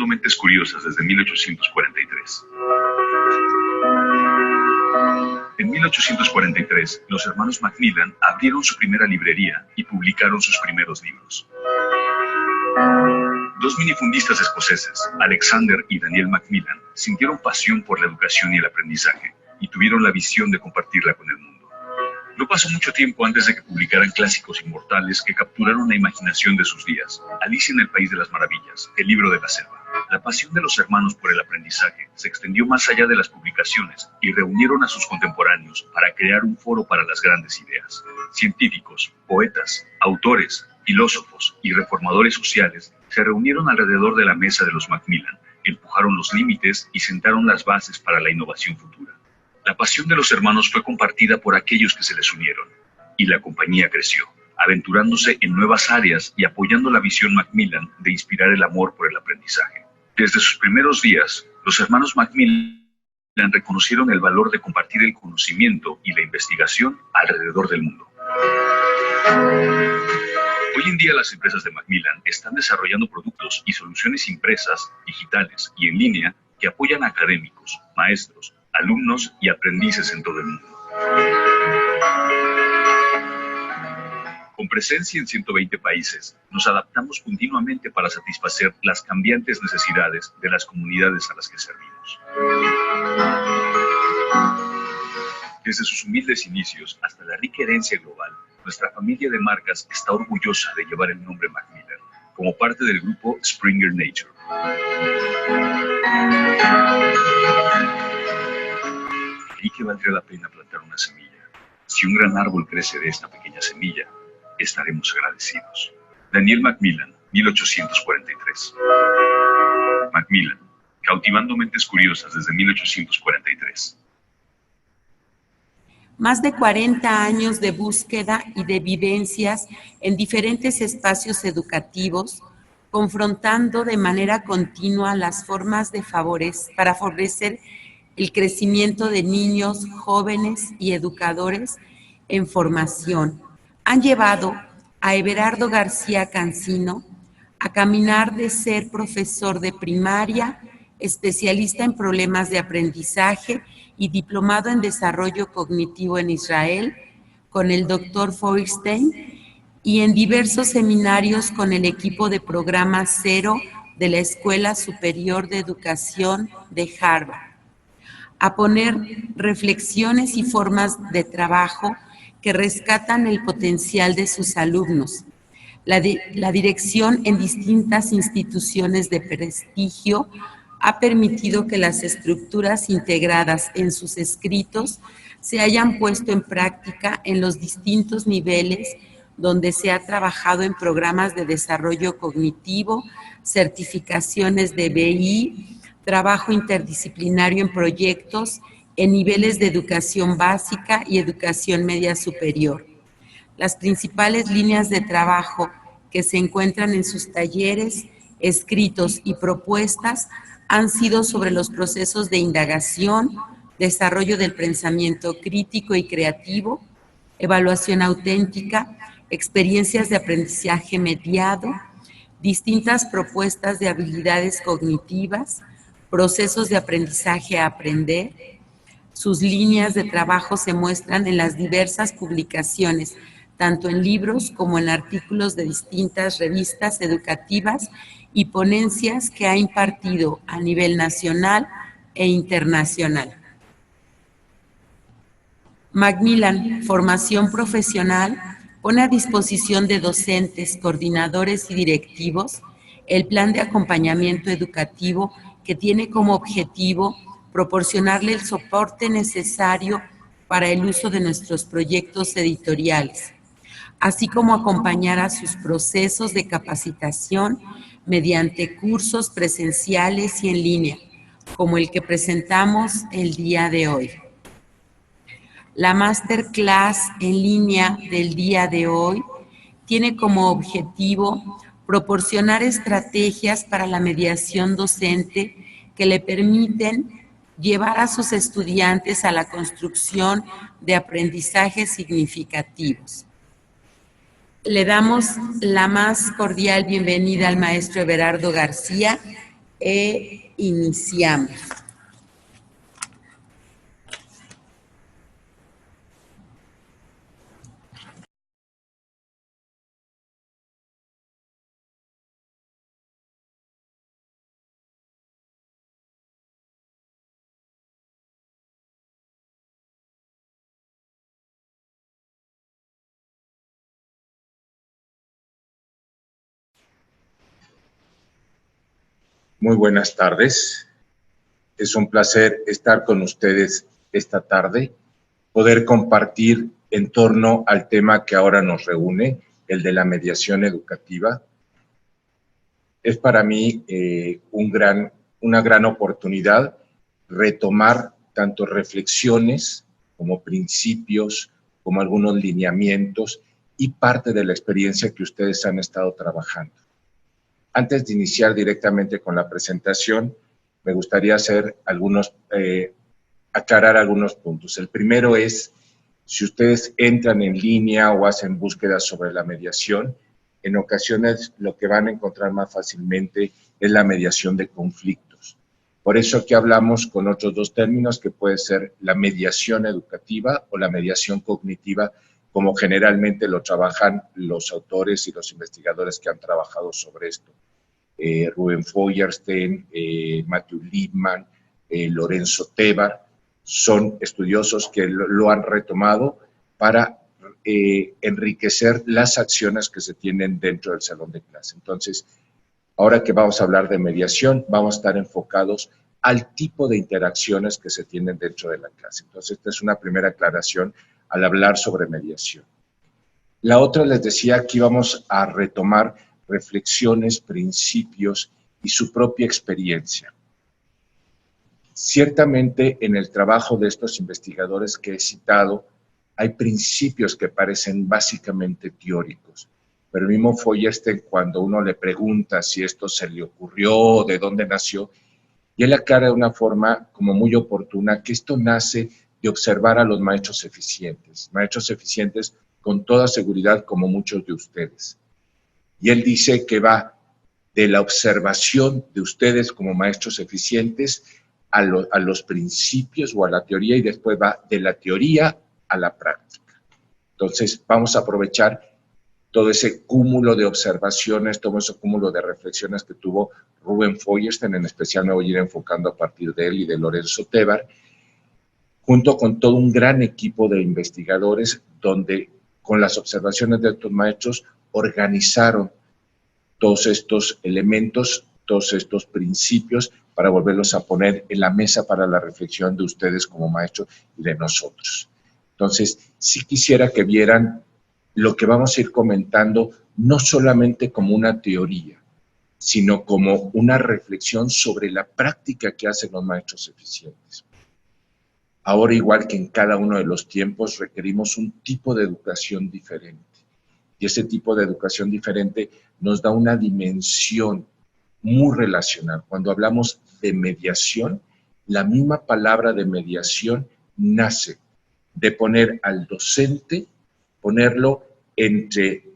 Mentes Curiosas desde 1843. En 1843, los hermanos Macmillan abrieron su primera librería y publicaron sus primeros libros. Dos minifundistas escoceses, Alexander y Daniel Macmillan, sintieron pasión por la educación y el aprendizaje y tuvieron la visión de compartirla con el mundo. No pasó mucho tiempo antes de que publicaran clásicos inmortales que capturaron la imaginación de sus días. Alicia en el País de las Maravillas, El libro de la selva. La pasión de los hermanos por el aprendizaje se extendió más allá de las publicaciones y reunieron a sus contemporáneos para crear un foro para las grandes ideas. Científicos, poetas, autores, filósofos y reformadores sociales se reunieron alrededor de la mesa de los Macmillan, empujaron los límites y sentaron las bases para la innovación futura. La pasión de los hermanos fue compartida por aquellos que se les unieron, y la compañía creció, aventurándose en nuevas áreas y apoyando la visión Macmillan de inspirar el amor por el aprendizaje. Desde sus primeros días, los hermanos Macmillan reconocieron el valor de compartir el conocimiento y la investigación alrededor del mundo. Hoy en día las empresas de Macmillan están desarrollando productos y soluciones impresas, digitales y en línea que apoyan a académicos, maestros, alumnos y aprendices en todo el mundo. Con presencia en 120 países, nos adaptamos continuamente para satisfacer las cambiantes necesidades de las comunidades a las que servimos. Desde sus humildes inicios hasta la rica herencia global, nuestra familia de marcas está orgullosa de llevar el nombre Macmillan, como parte del grupo Springer Nature. Creí que valdría la pena plantar una semilla. Si un gran árbol crece de esta pequeña semilla, estaremos agradecidos. Daniel Macmillan, 1843. Macmillan, cautivando mentes curiosas desde 1843. Más de 40 años de búsqueda y de vivencias en diferentes espacios educativos, confrontando de manera continua las formas para favorecer el crecimiento de niños, jóvenes y educadores en formación, han llevado a Everardo García Cancino a caminar de ser profesor de primaria, especialista en problemas de aprendizaje y diplomado en desarrollo cognitivo en Israel con el Dr. Feuerstein y en diversos seminarios con el equipo de programa Cero de la Escuela Superior de Educación de Harvard, a poner reflexiones y formas de trabajo que rescatan el potencial de sus alumnos. La dirección en distintas instituciones de prestigio ha permitido que las estructuras integradas en sus escritos se hayan puesto en práctica en los distintos niveles donde se ha trabajado en programas de desarrollo cognitivo, certificaciones de BI, trabajo interdisciplinario en proyectos en niveles de educación básica y educación media superior. Las principales líneas de trabajo que se encuentran en sus talleres, escritos y propuestas han sido sobre los procesos de indagación, desarrollo del pensamiento crítico y creativo, evaluación auténtica, experiencias de aprendizaje mediado, distintas propuestas de habilidades cognitivas, procesos de aprendizaje a aprender. Sus líneas de trabajo se muestran en las diversas publicaciones, tanto en libros como en artículos de distintas revistas educativas y ponencias que ha impartido a nivel nacional e internacional. Macmillan, formación profesional, pone a disposición de docentes, coordinadores y directivos el plan de acompañamiento educativo que tiene como objetivo proporcionarle el soporte necesario para el uso de nuestros proyectos editoriales, así como acompañar a sus procesos de capacitación mediante cursos presenciales y en línea, como el que presentamos el día de hoy. La masterclass en línea del día de hoy tiene como objetivo proporcionar estrategias para la mediación docente que le permiten llevar a sus estudiantes a la construcción de aprendizajes significativos. Le damos la más cordial bienvenida al maestro Everardo García, Iniciamos. Muy buenas tardes. Es un placer estar con ustedes esta tarde, poder compartir en torno al tema que ahora nos reúne, el de la mediación educativa. Es para mí una gran oportunidad retomar tanto reflexiones como principios, como algunos lineamientos y parte de la experiencia que ustedes han estado trabajando. Antes de iniciar directamente con la presentación, me gustaría aclarar algunos puntos. El primero es, si ustedes entran en línea o hacen búsquedas sobre la mediación, en ocasiones lo que van a encontrar más fácilmente es la mediación de conflictos. Por eso aquí hablamos con otros dos términos, que puede ser la mediación educativa o la mediación cognitiva, como generalmente lo trabajan los autores y los investigadores que han trabajado sobre esto. Ruben Feuerstein, Matthew Liebman, Lorenzo Tebar, son estudiosos que lo han retomado para enriquecer las acciones que se tienen dentro del salón de clase. Entonces, ahora que vamos a hablar de mediación, vamos a estar enfocados al tipo de interacciones que se tienen dentro de la clase. Entonces, esta es una primera aclaración al hablar sobre mediación. La otra, les decía, aquí vamos a retomar reflexiones, principios y su propia experiencia. Ciertamente, en el trabajo de estos investigadores que he citado, hay principios que parecen básicamente teóricos, pero mismo Feuerstein, cuando uno le pregunta si esto se le ocurrió, de dónde nació, y él aclara de una forma como muy oportuna que esto nace de observar a los maestros eficientes con toda seguridad como muchos de ustedes. Y él dice que va de la observación de ustedes como maestros eficientes a los principios o a la teoría, y después va de la teoría a la práctica. Entonces, vamos a aprovechar todo ese cúmulo de observaciones, todo ese cúmulo de reflexiones que tuvo Ruben Feuerstein, en especial me voy a ir enfocando a partir de él y de Lorenzo Tebar, junto con todo un gran equipo de investigadores, donde con las observaciones de estos maestros organizaron todos estos elementos, todos estos principios, para volverlos a poner en la mesa para la reflexión de ustedes como maestros y de nosotros. Entonces, sí quisiera que vieran lo que vamos a ir comentando, no solamente como una teoría, sino como una reflexión sobre la práctica que hacen los maestros eficientes. Ahora, igual que en cada uno de los tiempos, requerimos un tipo de educación diferente. Y ese tipo de educación diferente nos da una dimensión muy relacional. Cuando hablamos de mediación, la misma palabra de mediación nace de poner al docente, ponerlo entre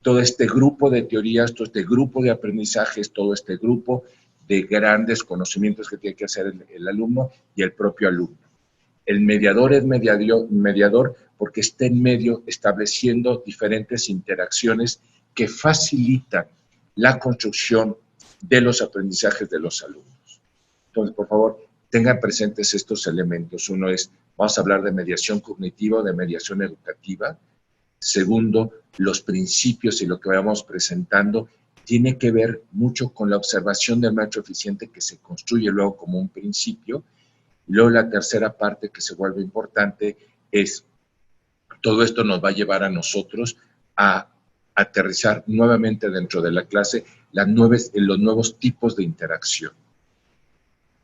todo este grupo de teorías, todo este grupo de aprendizajes, todo este grupo de grandes conocimientos que tiene que hacer el alumno y el propio alumno. El mediador es mediador porque está en medio estableciendo diferentes interacciones que facilitan la construcción de los aprendizajes de los alumnos. Entonces, por favor, tengan presentes estos elementos. Uno es, vamos a hablar de mediación cognitiva o de mediación educativa. Segundo, los principios y lo que vamos presentando tiene que ver mucho con la observación del maestro eficiente, que se construye luego como un principio. Y luego la tercera parte que se vuelve importante es, todo esto nos va a llevar a nosotros a aterrizar nuevamente dentro de la clase los nuevos tipos de interacción.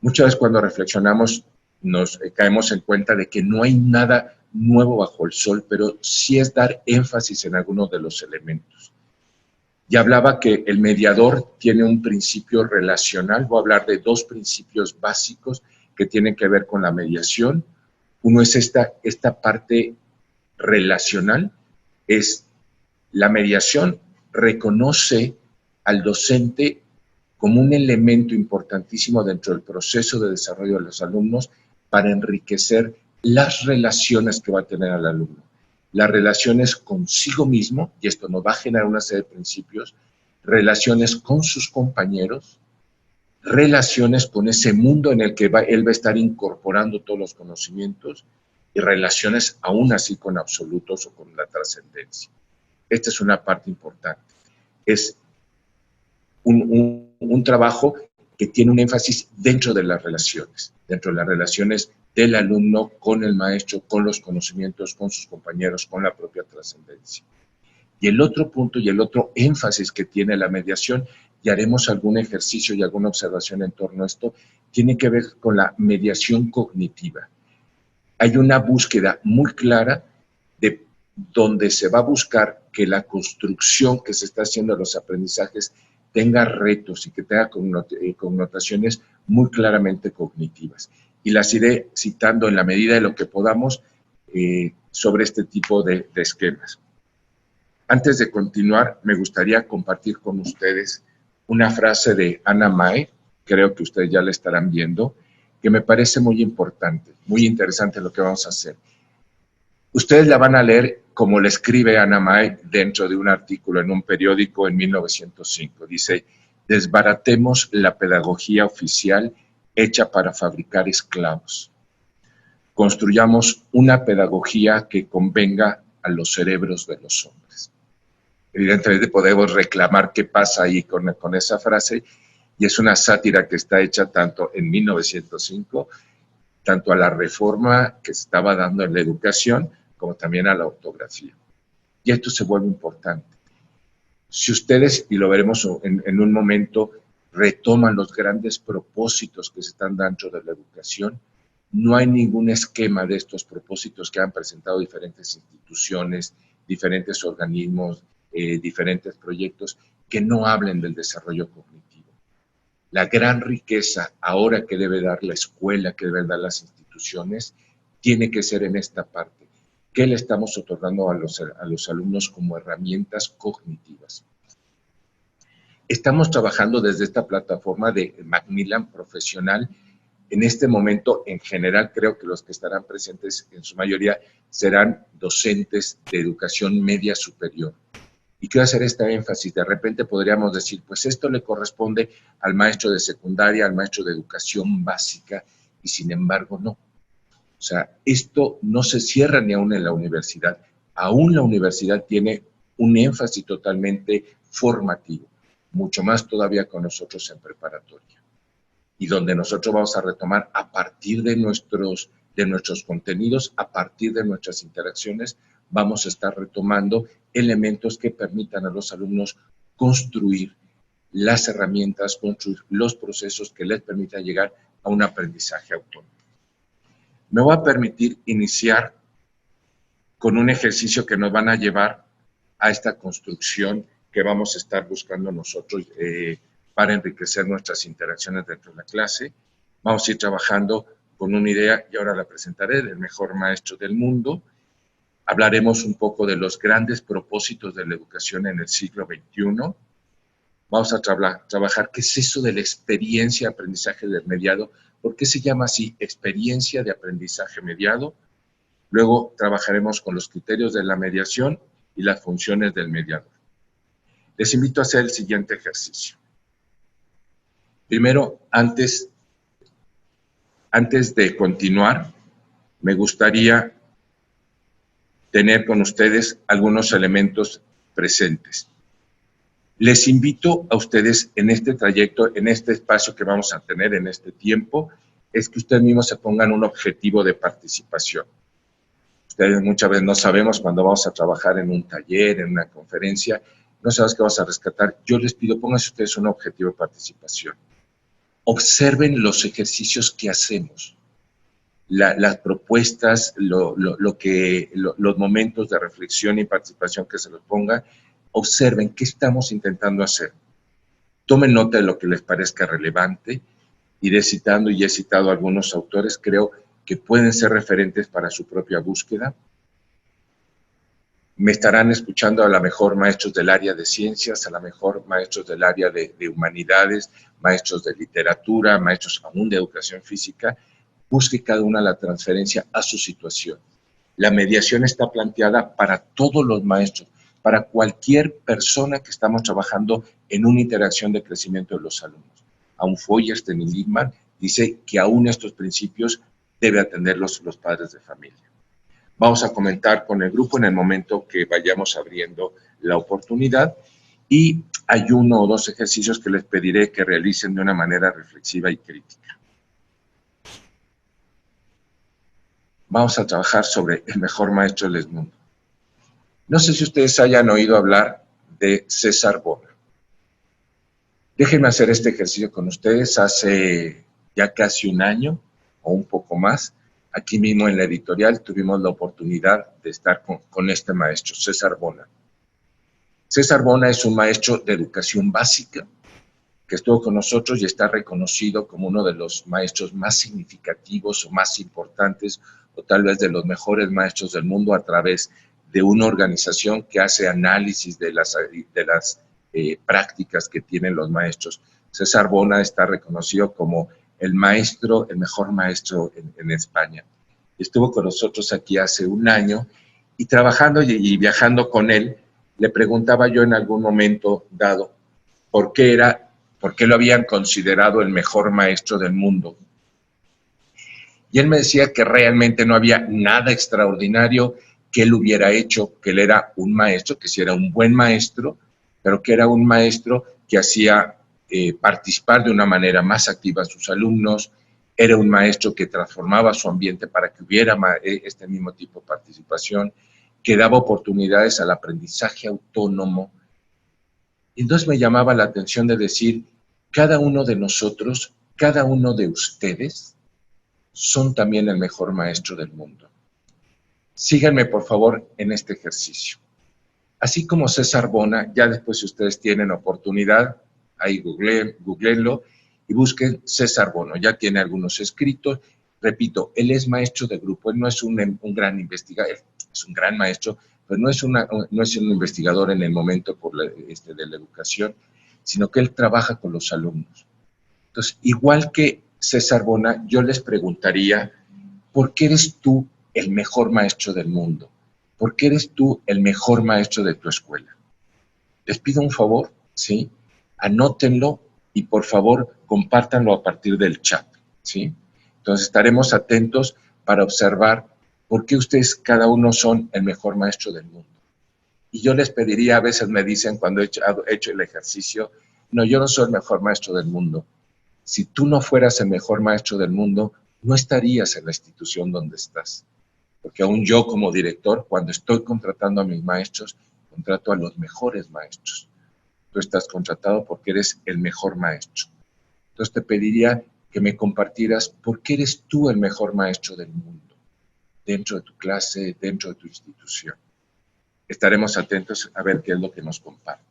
Muchas veces cuando reflexionamos nos caemos en cuenta de que no hay nada nuevo bajo el sol, pero sí es dar énfasis en algunos de los elementos. Ya hablaba que el mediador tiene un principio relacional. Voy a hablar de dos principios básicos que tienen que ver con la mediación. Uno es esta parte relacional, es la mediación reconoce al docente como un elemento importantísimo dentro del proceso de desarrollo de los alumnos para enriquecer las relaciones que va a tener el alumno. Las relaciones consigo mismo, y esto nos va a generar una serie de principios, relaciones con sus compañeros, relaciones con ese mundo en el que él va a estar incorporando todos los conocimientos y relaciones aún así con absolutos o con la trascendencia. Esta es una parte importante. Es un trabajo que tiene un énfasis dentro de las relaciones del alumno con el maestro, con los conocimientos, con sus compañeros, con la propia trascendencia. Y el otro punto y el otro énfasis que tiene la mediación, y haremos algún ejercicio y alguna observación en torno a esto, tiene que ver con la mediación cognitiva. Hay una búsqueda muy clara de donde se va a buscar que la construcción que se está haciendo de los aprendizajes tenga retos y que tenga connotaciones muy claramente cognitivas. Y las iré citando en la medida de lo que podamos sobre este tipo de esquemas. Antes de continuar, me gustaría compartir con ustedes una frase de Anna May, creo que ustedes ya la estarán viendo, que me parece muy importante, muy interesante lo que vamos a hacer. Ustedes la van a leer como la escribe Anna May dentro de un artículo en un periódico en 1905. Dice, desbaratemos la pedagogía oficial hecha para fabricar esclavos. Construyamos una pedagogía que convenga a los cerebros de los hombres. Evidentemente podemos reclamar qué pasa ahí con esa frase, y es una sátira que está hecha tanto en 1905, tanto a la reforma que se estaba dando en la educación, como también a la ortografía. Y esto se vuelve importante. Si ustedes, y lo veremos en un momento, retoman los grandes propósitos que se están dando de la educación, no hay ningún esquema de estos propósitos que han presentado diferentes instituciones, diferentes organismos, diferentes proyectos, que no hablen del desarrollo cognitivo. La gran riqueza ahora que debe dar la escuela, que deben dar las instituciones, tiene que ser en esta parte. ¿Qué le estamos otorgando a los alumnos como herramientas cognitivas? Estamos trabajando desde esta plataforma de Macmillan Profesional. En este momento, en general, creo que los que estarán presentes en su mayoría serán docentes de educación media superior. Y quiero hacer este énfasis. De repente podríamos decir, pues esto le corresponde al maestro de secundaria, al maestro de educación básica, y sin embargo no. O sea, esto no se cierra ni aún en la universidad. Aún la universidad tiene un énfasis totalmente formativo, mucho más todavía con nosotros en preparatoria. Y donde nosotros vamos a retomar a partir de nuestros contenidos, a partir de nuestras interacciones, vamos a estar retomando elementos que permitan a los alumnos construir las herramientas, construir los procesos que les permitan llegar a un aprendizaje autónomo. Me voy a permitir iniciar con un ejercicio que nos van a llevar a esta construcción que vamos a estar buscando nosotros para enriquecer nuestras interacciones dentro de la clase. Vamos a ir trabajando con una idea, y ahora la presentaré, del mejor maestro del mundo. Hablaremos un poco de los grandes propósitos de la educación en el siglo XXI. Vamos a trabajar qué es eso de la experiencia de aprendizaje del mediado. ¿Por qué se llama así? Experiencia de aprendizaje mediado. Luego trabajaremos con los criterios de la mediación y las funciones del mediador. Les invito a hacer el siguiente ejercicio. Primero, antes de continuar, me gustaría tener con ustedes algunos elementos presentes. Les invito a ustedes en este trayecto, en este espacio que vamos a tener en este tiempo, es que ustedes mismos se pongan un objetivo de participación. Ustedes muchas veces no sabemos cuando vamos a trabajar en un taller, en una conferencia, no sabemos qué vamos a rescatar. Yo les pido, pónganse ustedes un objetivo de participación. Observen los ejercicios que hacemos, las propuestas, los momentos de reflexión y participación que se los ponga. Observen qué estamos intentando hacer. Tomen nota de lo que les parezca relevante. Iré citando y he citado a algunos autores, creo que pueden ser referentes para su propia búsqueda. Me estarán escuchando a lo mejor maestros del área de ciencias, a lo mejor maestros del área de humanidades, maestros de literatura, maestros aún de educación física. Busque cada una la transferencia a su situación. La mediación está planteada para todos los maestros, para cualquier persona que estamos trabajando en una interacción de crecimiento de los alumnos. Aún Feuerstein y Lippmann dice que aún estos principios debe atenderlos los padres de familia. Vamos a comentar con el grupo en el momento que vayamos abriendo la oportunidad y hay 1 o 2 ejercicios que les pediré que realicen de una manera reflexiva y crítica. Vamos a trabajar sobre el mejor maestro del mundo. No sé si ustedes hayan oído hablar de César Bona. Déjenme hacer este ejercicio con ustedes. Hace ya casi un año o un poco más, aquí mismo en la editorial tuvimos la oportunidad de estar con este maestro, César Bona. César Bona es un maestro de educación básica que estuvo con nosotros y está reconocido como uno de los maestros más significativos o más importantes o tal vez de los mejores maestros del mundo a través de una organización que hace análisis de las prácticas que tienen los maestros. César Bona está reconocido como el mejor maestro en España. Estuvo con nosotros aquí hace un año y trabajando y viajando con él, le preguntaba yo en algún momento dado por qué lo habían considerado el mejor maestro del mundo. Y él me decía que realmente no había nada extraordinario que él hubiera hecho, que él era un maestro, que sí era un buen maestro, pero que era un maestro que hacía participar de una manera más activa a sus alumnos, era un maestro que transformaba su ambiente para que hubiera este mismo tipo de participación, que daba oportunidades al aprendizaje autónomo. Entonces me llamaba la atención de decir, cada uno de nosotros, cada uno de ustedes, son también el mejor maestro del mundo. Síganme, por favor, en este ejercicio. Así como César Bona, ya después si ustedes tienen oportunidad, ahí googleenlo y busquen César Bona. Ya tiene algunos escritos. Repito, él es maestro de grupo, él no es un gran investigador, es un gran maestro, pero no es un investigador en el momento de la educación, sino que él trabaja con los alumnos. Entonces, igual que César Bona, yo les preguntaría, ¿por qué eres tú el mejor maestro del mundo? ¿Por qué eres tú el mejor maestro de tu escuela? Les pido un favor, ¿sí? Anótenlo y por favor compártanlo a partir del chat, ¿sí? Entonces estaremos atentos para observar por qué ustedes cada uno son el mejor maestro del mundo. Y yo les pediría, a veces me dicen cuando he hecho el ejercicio, no, yo no soy el mejor maestro del mundo. Si tú no fueras el mejor maestro del mundo, no estarías en la institución donde estás. Porque aún yo como director, cuando estoy contratando a mis maestros, contrato a los mejores maestros. Tú estás contratado porque eres el mejor maestro. Entonces te pediría que me compartieras por qué eres tú el mejor maestro del mundo, dentro de tu clase, dentro de tu institución. Estaremos atentos a ver qué es lo que nos comparte.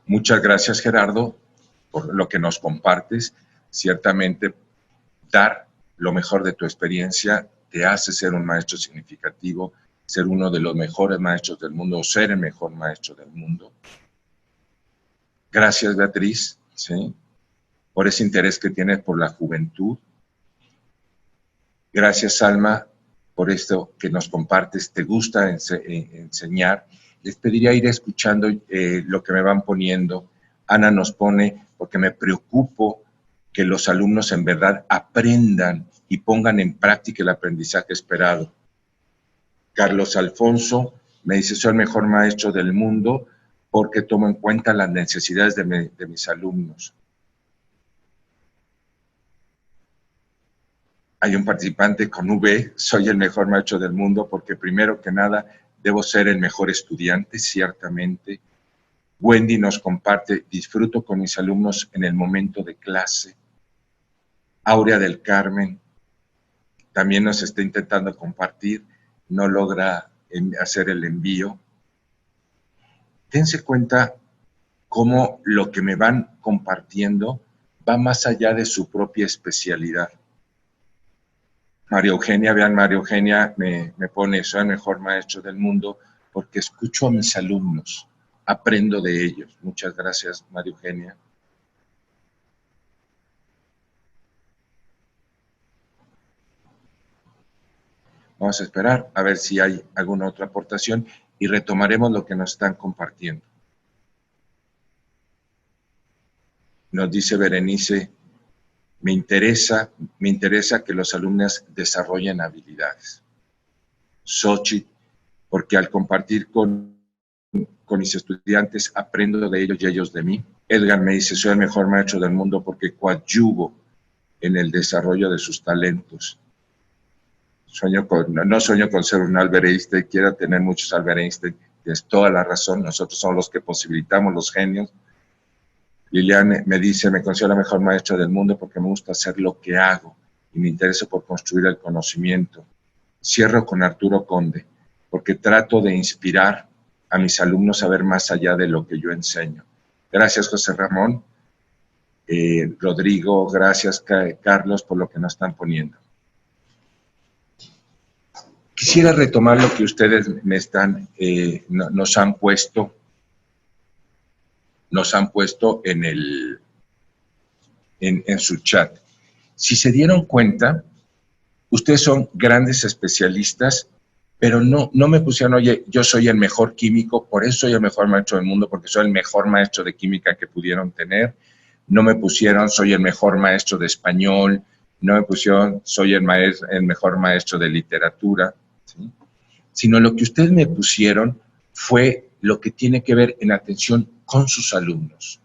Muchas gracias, Gerardo, por lo que nos compartes. Ciertamente, dar lo mejor de tu experiencia te hace ser un maestro significativo, ser uno de los mejores maestros del mundo o ser el mejor maestro del mundo. Gracias, Beatriz, ¿sí?, por ese interés que tienes por la juventud. Gracias, Alma, por esto que nos compartes. Te gusta enseñar. Les pediría ir escuchando lo que me van poniendo. Ana nos pone, porque me preocupo que los alumnos en verdad aprendan y pongan en práctica el aprendizaje esperado. Carlos Alfonso me dice, soy el mejor maestro del mundo porque tomo en cuenta las necesidades de mis alumnos. Hay un participante con V, soy el mejor maestro del mundo porque primero que nada debo ser el mejor estudiante, ciertamente. Wendy nos comparte, disfruto con mis alumnos en el momento de clase. Aurea del Carmen también nos está intentando compartir, no logra hacer el envío. Dense cuenta cómo lo que me van compartiendo va más allá de su propia especialidad. María Eugenia, vean, María Eugenia me pone, soy el mejor maestro del mundo porque escucho a mis alumnos, aprendo de ellos. Muchas gracias, María Eugenia. Vamos a esperar a ver si hay alguna otra aportación y retomaremos lo que nos están compartiendo. Nos dice Berenice, me interesa que los alumnos desarrollen habilidades. Xochitl, porque al compartir con mis estudiantes aprendo de ellos y ellos de mí. Edgar me dice, soy el mejor maestro del mundo porque coadyuvo en el desarrollo de sus talentos. No sueño con ser un Albert Einstein, quiero tener muchos Albert Einstein, tienes toda la razón, nosotros somos los que posibilitamos los genios. Liliane me dice, me considero la mejor maestra del mundo porque me gusta hacer lo que hago y me interesa por construir el conocimiento. Cierro con Arturo Conde, porque trato de inspirar a mis alumnos a ver más allá de lo que yo enseño. Gracias, José Ramón. Rodrigo, gracias, Carlos, por lo que nos están poniendo. Quisiera retomar lo que ustedes me están, nos han puesto en su chat. Si se dieron cuenta, ustedes son grandes especialistas, pero no me pusieron, oye, yo soy el mejor químico, por eso soy el mejor maestro del mundo, porque soy el mejor maestro de química que pudieron tener. No me pusieron, soy el mejor maestro de español. No me pusieron, soy el mejor maestro de literatura, ¿sí? Sino lo que ustedes me pusieron fue lo que tiene que ver en atención con sus alumnos.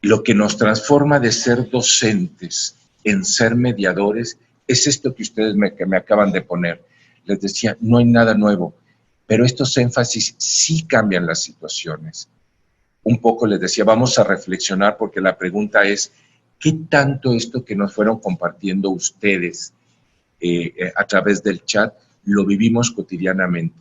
Lo que nos transforma de ser docentes en ser mediadores es esto que ustedes me acaban de poner. Les decía, no hay nada nuevo, pero estos énfasis sí cambian las situaciones. Un poco les decía, vamos a reflexionar porque la pregunta es, ¿qué tanto esto que nos fueron compartiendo ustedes a través del chat lo vivimos cotidianamente?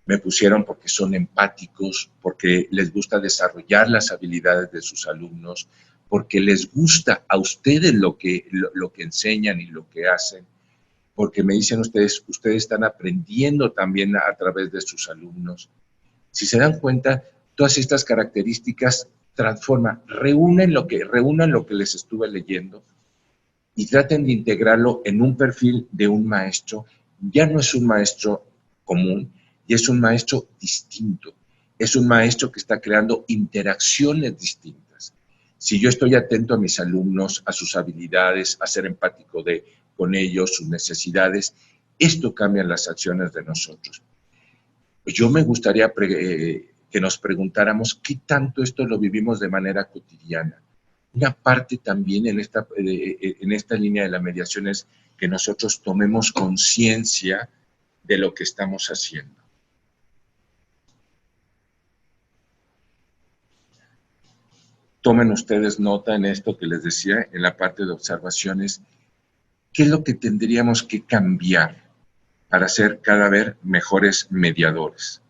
Me pusieron porque son empáticos, porque les gusta desarrollar las habilidades de sus alumnos, porque les gusta a ustedes lo que enseñan y lo que hacen, porque me dicen ustedes están aprendiendo también a través de sus alumnos. Si se dan cuenta, todas estas características transforman, reúnan lo que les estuve leyendo y traten de integrarlo en un perfil de un maestro. Ya no es un maestro común, y es un maestro distinto, es un maestro que está creando interacciones distintas. Si yo estoy atento a mis alumnos, a sus habilidades, a ser empático con ellos, sus necesidades, esto cambia las acciones de nosotros. Yo me gustaría que nos preguntáramos qué tanto esto lo vivimos de manera cotidiana. Una parte también en esta línea de la mediación es que nosotros tomemos conciencia de lo que estamos haciendo. Tomen ustedes nota en esto que les decía, en la parte de observaciones, qué es lo que tendríamos que cambiar para ser cada vez mejores mediadores.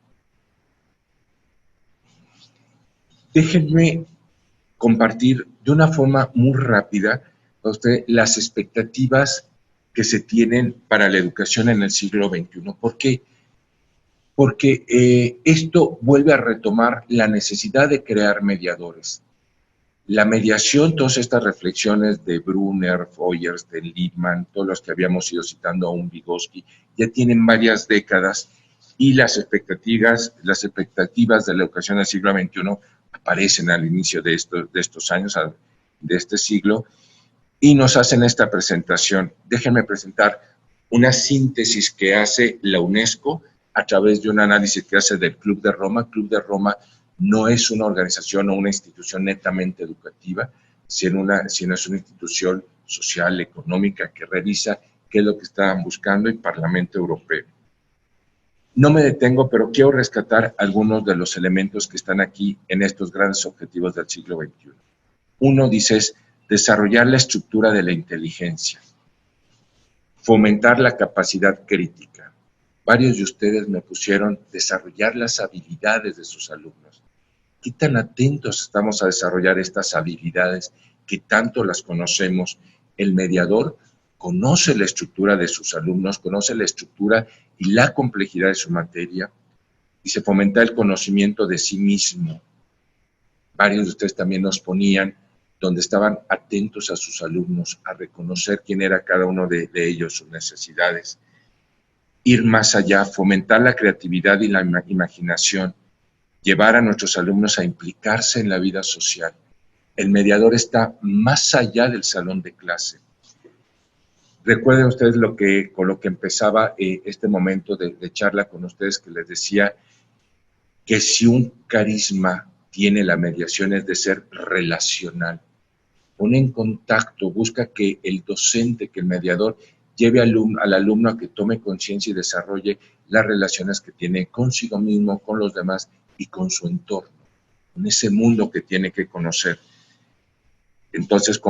Déjenme compartir de una forma muy rápida a ustedes las expectativas que se tienen para la educación en el siglo XXI. ¿Por qué? Porque esto vuelve a retomar la necesidad de crear mediadores. La mediación, todas estas reflexiones de Brunner, Foyers, de Lippmann, todos los que habíamos ido citando, aún Vygotsky, ya tienen varias décadas y las expectativas de la educación del siglo XXI aparecen al inicio de estos años, de este siglo, y nos hacen esta presentación. Déjenme presentar una síntesis que hace la UNESCO a través de un análisis que hace del Club de Roma. Club de Roma no es una organización o una institución netamente educativa, sino es una institución social, económica, que revisa qué es lo que estaban buscando, y Parlamento Europeo. No me detengo, pero quiero rescatar algunos de los elementos que están aquí en estos grandes objetivos del siglo XXI. Uno dice es desarrollar la estructura de la inteligencia, fomentar la capacidad crítica. Varios de ustedes me pusieron desarrollar las habilidades de sus alumnos. ¿Qué tan atentos estamos a desarrollar estas habilidades que tanto las conocemos? El mediador conoce la estructura de sus alumnos, conoce la estructura y la complejidad de su materia, y se fomenta el conocimiento de sí mismo. Varios de ustedes también nos ponían donde estaban atentos a sus alumnos, a reconocer quién era cada uno de ellos, sus necesidades. Ir más allá, fomentar la creatividad y la imaginación, llevar a nuestros alumnos a implicarse en la vida social. El mediador está más allá del salón de clase. Recuerden ustedes con lo que empezaba este momento de charla con ustedes, que les decía que si un carisma tiene la mediación es de ser relacional. Pone en contacto, busca que el docente, que el mediador lleve al alumno a que tome conciencia y desarrolle las relaciones que tiene consigo mismo, con los demás y con su entorno, en ese mundo que tiene que conocer. Entonces,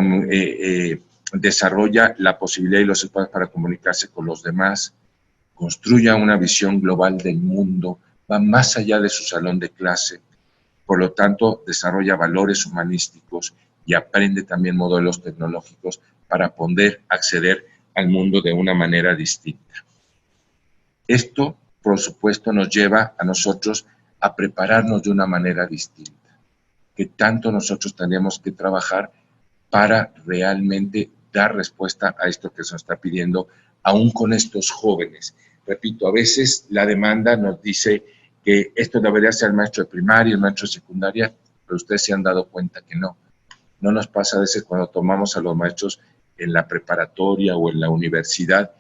desarrolla la posibilidad y los espacios para comunicarse con los demás, construya una visión global del mundo, va más allá de su salón de clase, por lo tanto, desarrolla valores humanísticos y aprende también modelos tecnológicos para poder acceder al mundo de una manera distinta. Esto, por supuesto, nos lleva a nosotros a prepararnos de una manera distinta, que tanto nosotros tenemos que trabajar para realmente dar respuesta a esto que se nos está pidiendo, aún con estos jóvenes. Repito, a veces la demanda nos dice que esto debería ser el maestro de primaria, el maestro de secundaria, pero ustedes se han dado cuenta que no. No nos pasa a veces cuando tomamos a los maestros en la preparatoria o en la universidad,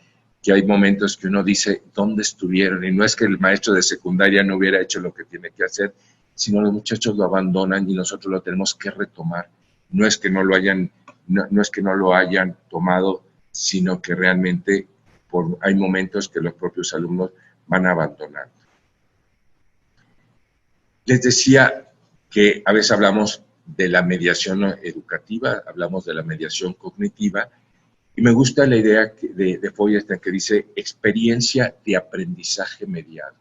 que hay momentos que uno dice, ¿dónde estuvieron? Y no es que el maestro de secundaria no hubiera hecho lo que tiene que hacer, sino los muchachos lo abandonan y nosotros lo tenemos que retomar. No es que no lo hayan tomado, sino que realmente hay momentos que los propios alumnos van abandonando. Les decía que a veces hablamos de la mediación educativa, hablamos de la mediación cognitiva, y me gusta la idea de Feuerstein que dice experiencia de aprendizaje mediado.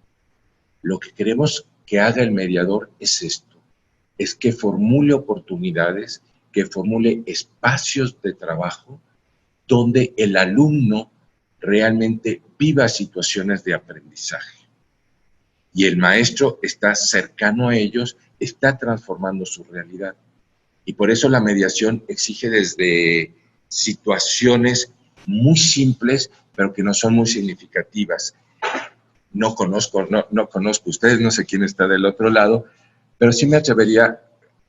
Lo que queremos que haga el mediador es esto, es que formule oportunidades, que formule espacios de trabajo donde el alumno realmente viva situaciones de aprendizaje. Y el maestro está cercano a ellos, está transformando su realidad. Y por eso la mediación exige desde situaciones muy simples, pero que no son muy significativas. No conozco ustedes, no sé quién está del otro lado, pero sí me atrevería a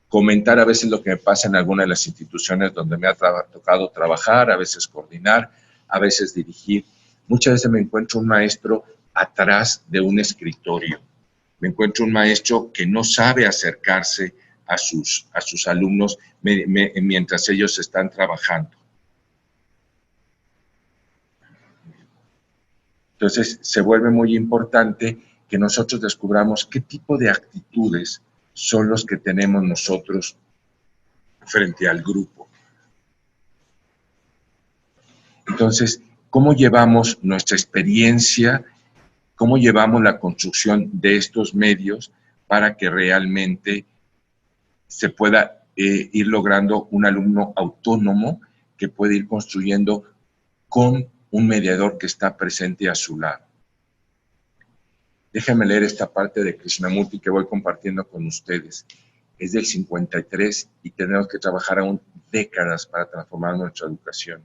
comentar a veces lo que me pasa en alguna de las instituciones donde me ha tocado trabajar, a veces coordinar, a veces dirigir. Muchas veces me encuentro un maestro atrás de un escritorio. Me encuentro un maestro que no sabe acercarse a sus alumnos mientras ellos están trabajando. Entonces, se vuelve muy importante que nosotros descubramos qué tipo de actitudes son los que tenemos nosotros frente al grupo. Entonces, ¿cómo llevamos nuestra experiencia? ¿Cómo llevamos la construcción de estos medios para que realmente se pueda ir logrando un alumno autónomo que puede ir construyendo con un mediador que está presente a su lado? Déjenme leer esta parte de Krishnamurti que voy compartiendo con ustedes. Es del 53 y tenemos que trabajar aún décadas para transformar nuestra educación.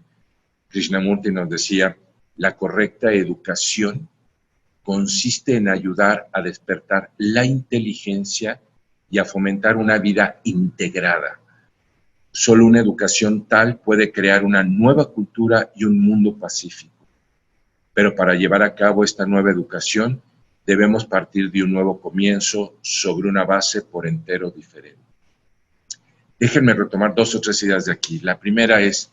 Krishnamurti nos decía, la correcta educación consiste en ayudar a despertar la inteligencia y a fomentar una vida integrada. Solo una educación tal puede crear una nueva cultura y un mundo pacífico. Pero para llevar a cabo esta nueva educación, debemos partir de un nuevo comienzo sobre una base por entero diferente. Déjenme retomar 2 o 3 ideas de aquí. La primera es,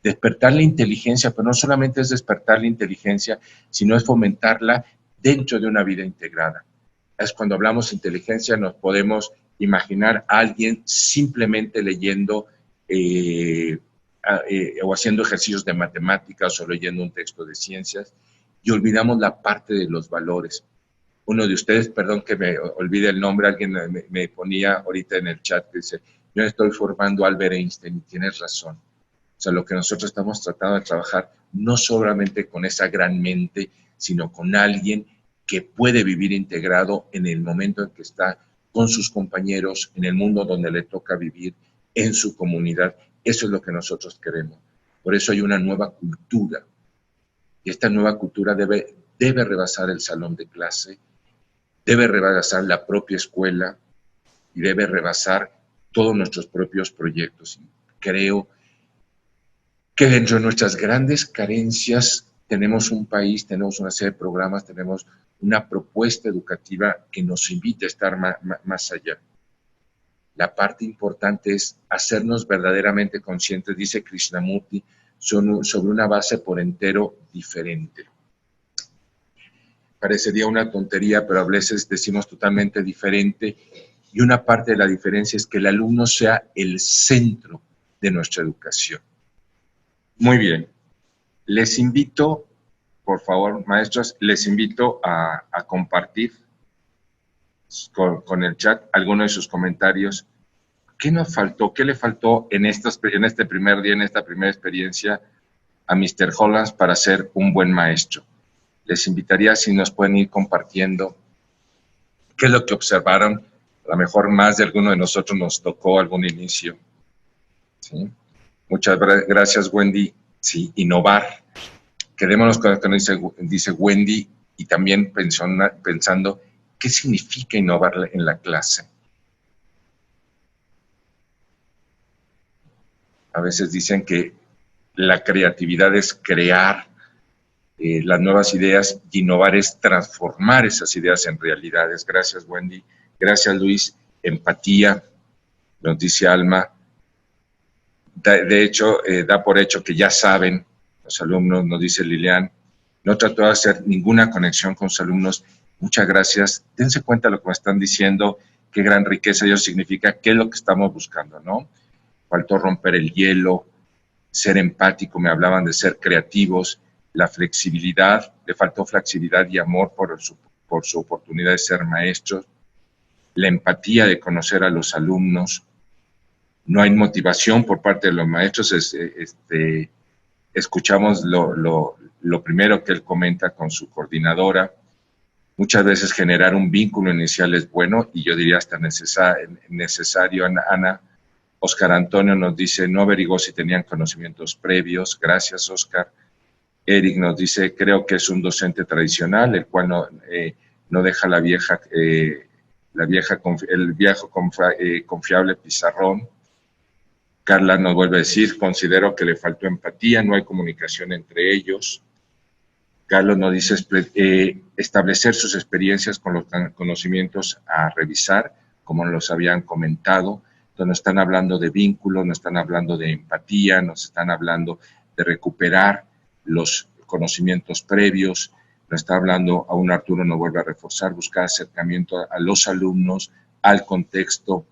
Despertar la inteligencia, pero no solamente es despertar la inteligencia, sino es fomentarla dentro de una vida integrada. Es cuando hablamos de inteligencia, nos podemos imaginar a alguien simplemente leyendo o haciendo ejercicios de matemáticas o leyendo un texto de ciencias, y olvidamos la parte de los valores. Uno de ustedes, perdón que me olvide el nombre, alguien me ponía ahorita en el chat que dice, yo estoy formando a Albert Einstein, y tienes razón. O sea, lo que nosotros estamos tratando de trabajar, no solamente con esa gran mente, sino con alguien que puede vivir integrado en el momento en que está con sus compañeros, en el mundo donde le toca vivir, en su comunidad. Eso es lo que nosotros queremos. Por eso hay una nueva cultura. Y esta nueva cultura debe rebasar el salón de clase, debe rebasar la propia escuela y debe rebasar todos nuestros propios proyectos. Creo que dentro de nuestras grandes carencias tenemos un país, tenemos una serie de programas, tenemos una propuesta educativa que nos invita a estar más allá. La parte importante es hacernos verdaderamente conscientes, dice Krishnamurti, sobre una base por entero diferente. Parecería una tontería, pero a veces decimos totalmente diferente, y una parte de la diferencia es que el alumno sea el centro de nuestra educación. Muy bien, les invito, por favor, maestros, les invito a compartir con el chat algunos de sus comentarios. ¿Qué nos faltó? ¿Qué le faltó en este primer día, en esta primera experiencia a Mr. Hollands para ser un buen maestro? Les invitaría si nos pueden ir compartiendo qué es lo que observaron. A lo mejor más de alguno de nosotros nos tocó algún inicio. ¿Sí? Muchas gracias, Wendy. Sí, innovar. Quedémonos con lo que dice Wendy y también pensando qué significa innovar en la clase. A veces dicen que la creatividad es crear las nuevas ideas y innovar es transformar esas ideas en realidades. Gracias, Wendy. Gracias, Luis. Empatía, nos dice Alma. De hecho, da por hecho que ya saben los alumnos, nos dice Lilian. No trató de hacer ninguna conexión con sus alumnos. Muchas gracias. Dense cuenta de lo que me están diciendo, qué gran riqueza ello significa, qué es lo que estamos buscando, ¿no? Faltó romper el hielo, ser empático, me hablaban de ser creativos, la flexibilidad, le faltó flexibilidad y amor por su oportunidad de ser maestros, la empatía de conocer a los alumnos, no hay motivación por parte de los maestros, escuchamos lo primero que él comenta con su coordinadora, muchas veces generar un vínculo inicial es bueno y yo diría hasta necesario, Ana. Oscar Antonio nos dice, no averiguó si tenían conocimientos previos. Gracias, Oscar. Eric nos dice, creo que es un docente tradicional, el cual no deja el viejo confiable pizarrón. Carla nos vuelve a decir, considero que le faltó empatía, no hay comunicación entre ellos. Carlos nos dice, establecer sus experiencias con los conocimientos a revisar, como nos habían comentado. Nos están hablando de vínculo, nos están hablando de empatía, nos están hablando de recuperar los conocimientos previos, nos está hablando, aún Arturo nos vuelve a reforzar, buscar acercamiento a los alumnos, al contexto.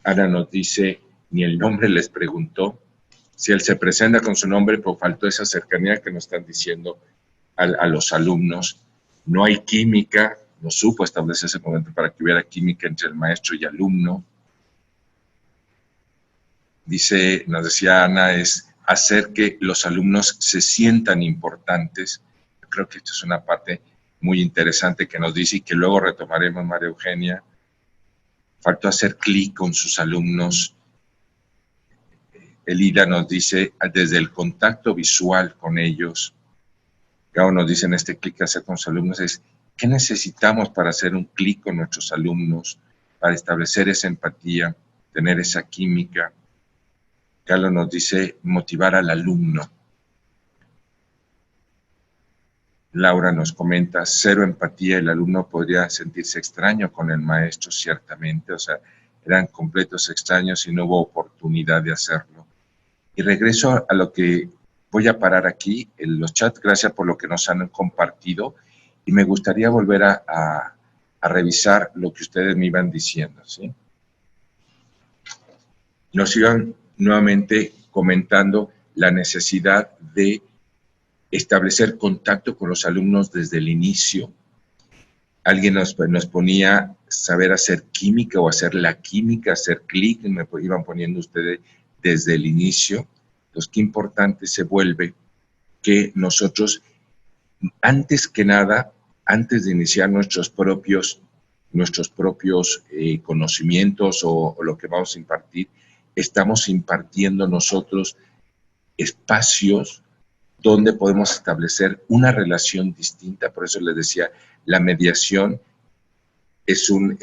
Ana nos dice, ni el nombre les preguntó, si él se presenta con su nombre, pues faltó esa cercanía que nos están diciendo a los alumnos. No hay química, no supo establecer ese momento para que hubiera química entre el maestro y alumno. Dice, nos decía Ana, es hacer que los alumnos se sientan importantes. Yo creo que esto es una parte muy interesante que nos dice y que luego retomaremos, María Eugenia. Faltó hacer clic con sus alumnos. Elida nos dice, desde el contacto visual con ellos, Gao nos dice en este clic hacer con sus alumnos, es ¿qué necesitamos para hacer un clic con nuestros alumnos, para establecer esa empatía, tener esa química? Carlos nos dice motivar al alumno. Laura nos comenta, cero empatía, el alumno podría sentirse extraño con el maestro, ciertamente, o sea, eran completos extraños y no hubo oportunidad de hacerlo. Y regreso a lo que voy a parar aquí, en los chats, gracias por lo que nos han compartido, y me gustaría volver a revisar lo que ustedes me iban diciendo, ¿sí? Nos iban nuevamente comentando la necesidad de establecer contacto con los alumnos desde el inicio. Alguien nos ponía saber hacer química o hacer la química, hacer clic, me iban poniendo ustedes desde el inicio. Entonces, qué importante se vuelve que nosotros, antes que nada, antes de iniciar nuestros propios conocimientos o lo que vamos a impartir, estamos impartiendo nosotros espacios donde podemos establecer una relación distinta. Por eso les decía, la mediación es un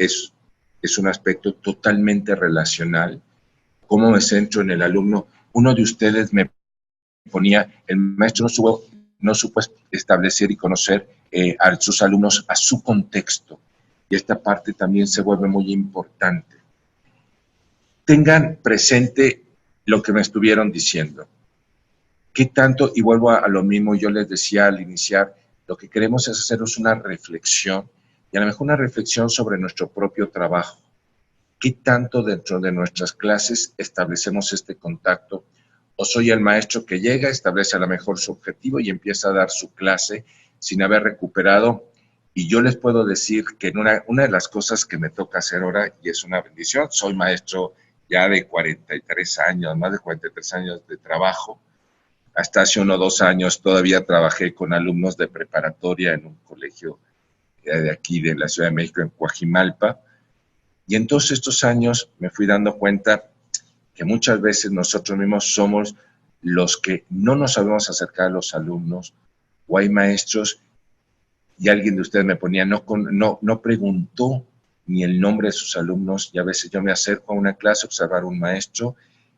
aspecto totalmente relacional. ¿Cómo me centro en el alumno? Uno de ustedes me ponía, el maestro no supo establecer y conocer a sus alumnos a su contexto. Y esta parte también se vuelve muy importante. Tengan presente lo que me estuvieron diciendo. ¿Qué tanto? Y vuelvo a lo mismo, yo les decía al iniciar, lo que queremos es haceros una reflexión, y a lo mejor una reflexión sobre nuestro propio trabajo. ¿Qué tanto dentro de nuestras clases establecemos este contacto? O soy el maestro que llega, establece a lo mejor su objetivo y empieza a dar su clase sin haber recuperado. Y yo les puedo decir que una de las cosas que me toca hacer ahora, y es una bendición, soy maestro ya de 43 años, más de 43 años de trabajo. Hasta hace 1 o 2 años todavía trabajé con alumnos de preparatoria en un colegio de aquí de la Ciudad de México, en Coajimalpa. Y en todos estos años me fui dando cuenta que muchas veces nosotros mismos somos los que no nos sabemos acercar a los alumnos, o hay maestros, y alguien de ustedes me ponía, no preguntó ni el nombre de sus alumnos, y a veces yo me acerco a una clase a observar a un maestro,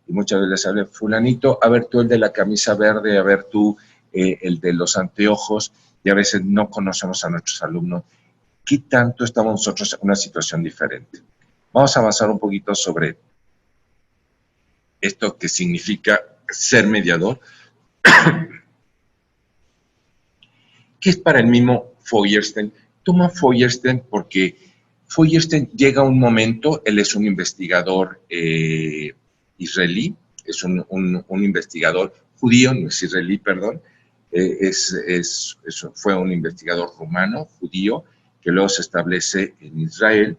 y muchas veces les hablo, fulanito, a ver tú el de la camisa verde, a ver tú el de los anteojos, y a veces no conocemos a nuestros alumnos. ¿Qué tanto estamos nosotros en una situación diferente? Vamos a avanzar un poquito sobre esto que significa ser mediador. ¿Qué es para el mismo Feuerstein? Toma Feuerstein porque Feuerstein llega a un momento, él es un investigador israelí, es un investigador judío, no es israelí, perdón, fue un investigador rumano, judío, que luego se establece en Israel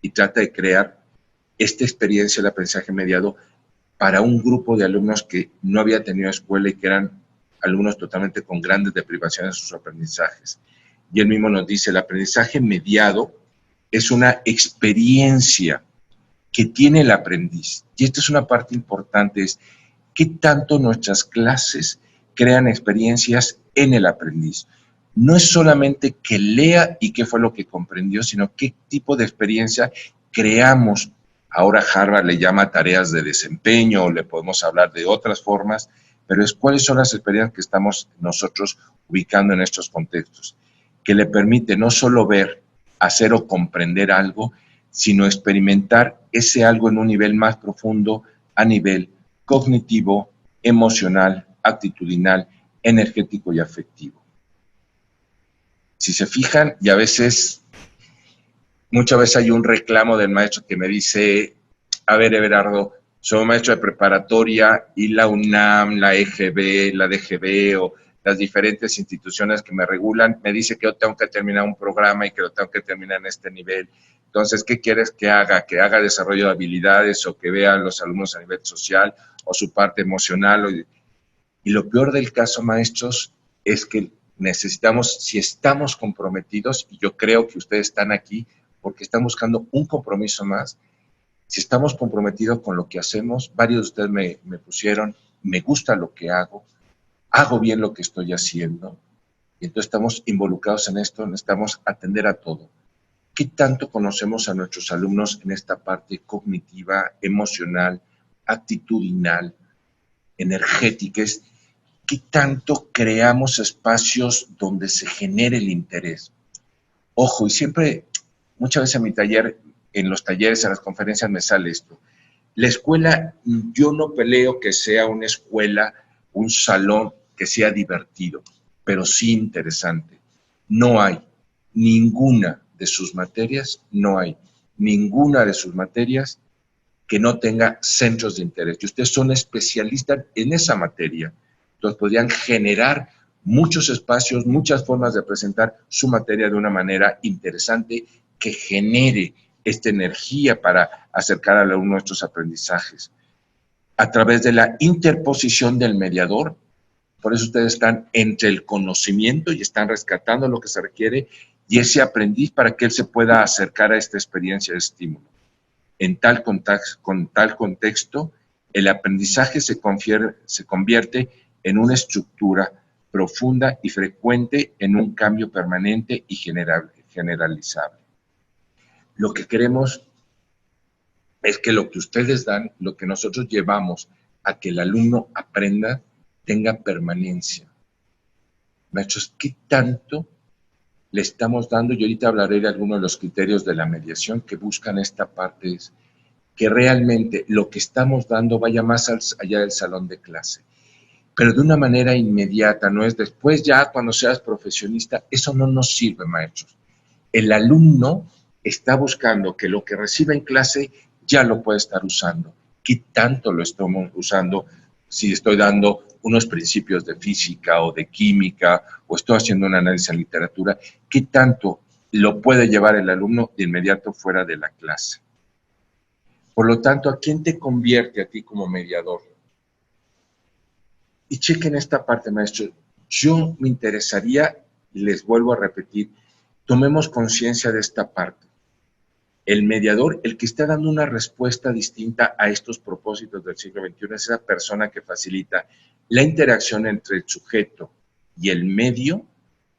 y trata de crear esta experiencia del aprendizaje mediado para un grupo de alumnos que no había tenido escuela y que eran alumnos totalmente con grandes deprivaciones en sus aprendizajes. Y él mismo nos dice, el aprendizaje mediado es una experiencia que tiene el aprendiz. Y esta es una parte importante, es qué tanto nuestras clases crean experiencias en el aprendiz. No es solamente que lea y qué fue lo que comprendió, sino qué tipo de experiencia creamos. Ahora Harvard le llama tareas de desempeño, o le podemos hablar de otras formas, pero es cuáles son las experiencias que estamos nosotros ubicando en estos contextos, que le permite no solo ver, hacer o comprender algo, sino experimentar ese algo en un nivel más profundo, a nivel cognitivo, emocional, actitudinal, energético y afectivo. Si se fijan, y a veces, muchas veces hay un reclamo del maestro que me dice, a ver, Everardo, soy maestro de preparatoria y la UNAM, la EGB, la DGB o las diferentes instituciones que me regulan, me dice que yo tengo que terminar un programa y que lo tengo que terminar en este nivel. Entonces, ¿qué quieres que haga? ¿Que haga desarrollo de habilidades o que vean los alumnos a nivel social o su parte emocional? Y lo peor del caso, maestros, es que necesitamos, si estamos comprometidos, y yo creo que ustedes están aquí porque están buscando un compromiso más, si estamos comprometidos con lo que hacemos, varios de ustedes me pusieron, me gusta lo que hago bien lo que estoy haciendo, y entonces estamos involucrados en esto, necesitamos atender a todo. ¿Qué tanto conocemos a nuestros alumnos en esta parte cognitiva, emocional, actitudinal, energética? ¿Qué tanto creamos espacios donde se genere el interés? Ojo, y siempre, muchas veces en mi taller, en los talleres, en las conferencias me sale esto. La escuela, yo no peleo que sea una escuela, un salón que sea divertido, pero sí interesante. No hay ninguna de sus materias que no tenga centros de interés. Y ustedes son especialistas en esa materia, entonces podrían generar muchos espacios, muchas formas de presentar su materia de una manera interesante que genere esta energía para acercar al alumno a estos aprendizajes. A través de la interposición del mediador, por eso ustedes están entre el conocimiento y están rescatando lo que se requiere y ese aprendiz para que él se pueda acercar a esta experiencia de estímulo. En tal contexto, el aprendizaje se convierte en una estructura profunda y frecuente en un cambio permanente y generalizable. Lo que queremos es que lo que ustedes dan, lo que nosotros llevamos a que el alumno aprenda, tenga permanencia. Maestros, ¿qué tanto le estamos dando? Y ahorita hablaré de algunos de los criterios de la mediación que buscan esta parte, es que realmente lo que estamos dando vaya más allá del salón de clase, pero de una manera inmediata, no es después ya cuando seas profesionista. Eso no nos sirve, maestros. El alumno está buscando que lo que reciba en clase ya lo puede estar usando. ¿Qué tanto lo estamos usando? Si estoy dando unos principios de física o de química o estoy haciendo un análisis en literatura, ¿qué tanto lo puede llevar el alumno de inmediato fuera de la clase? Por lo tanto, ¿a quién te convierte a ti como mediador? Y chequen esta parte, maestro. Yo me interesaría, y les vuelvo a repetir, tomemos conciencia de esta parte. El mediador, el que está dando una respuesta distinta a estos propósitos del siglo XXI, es esa persona que facilita la interacción entre el sujeto y el medio,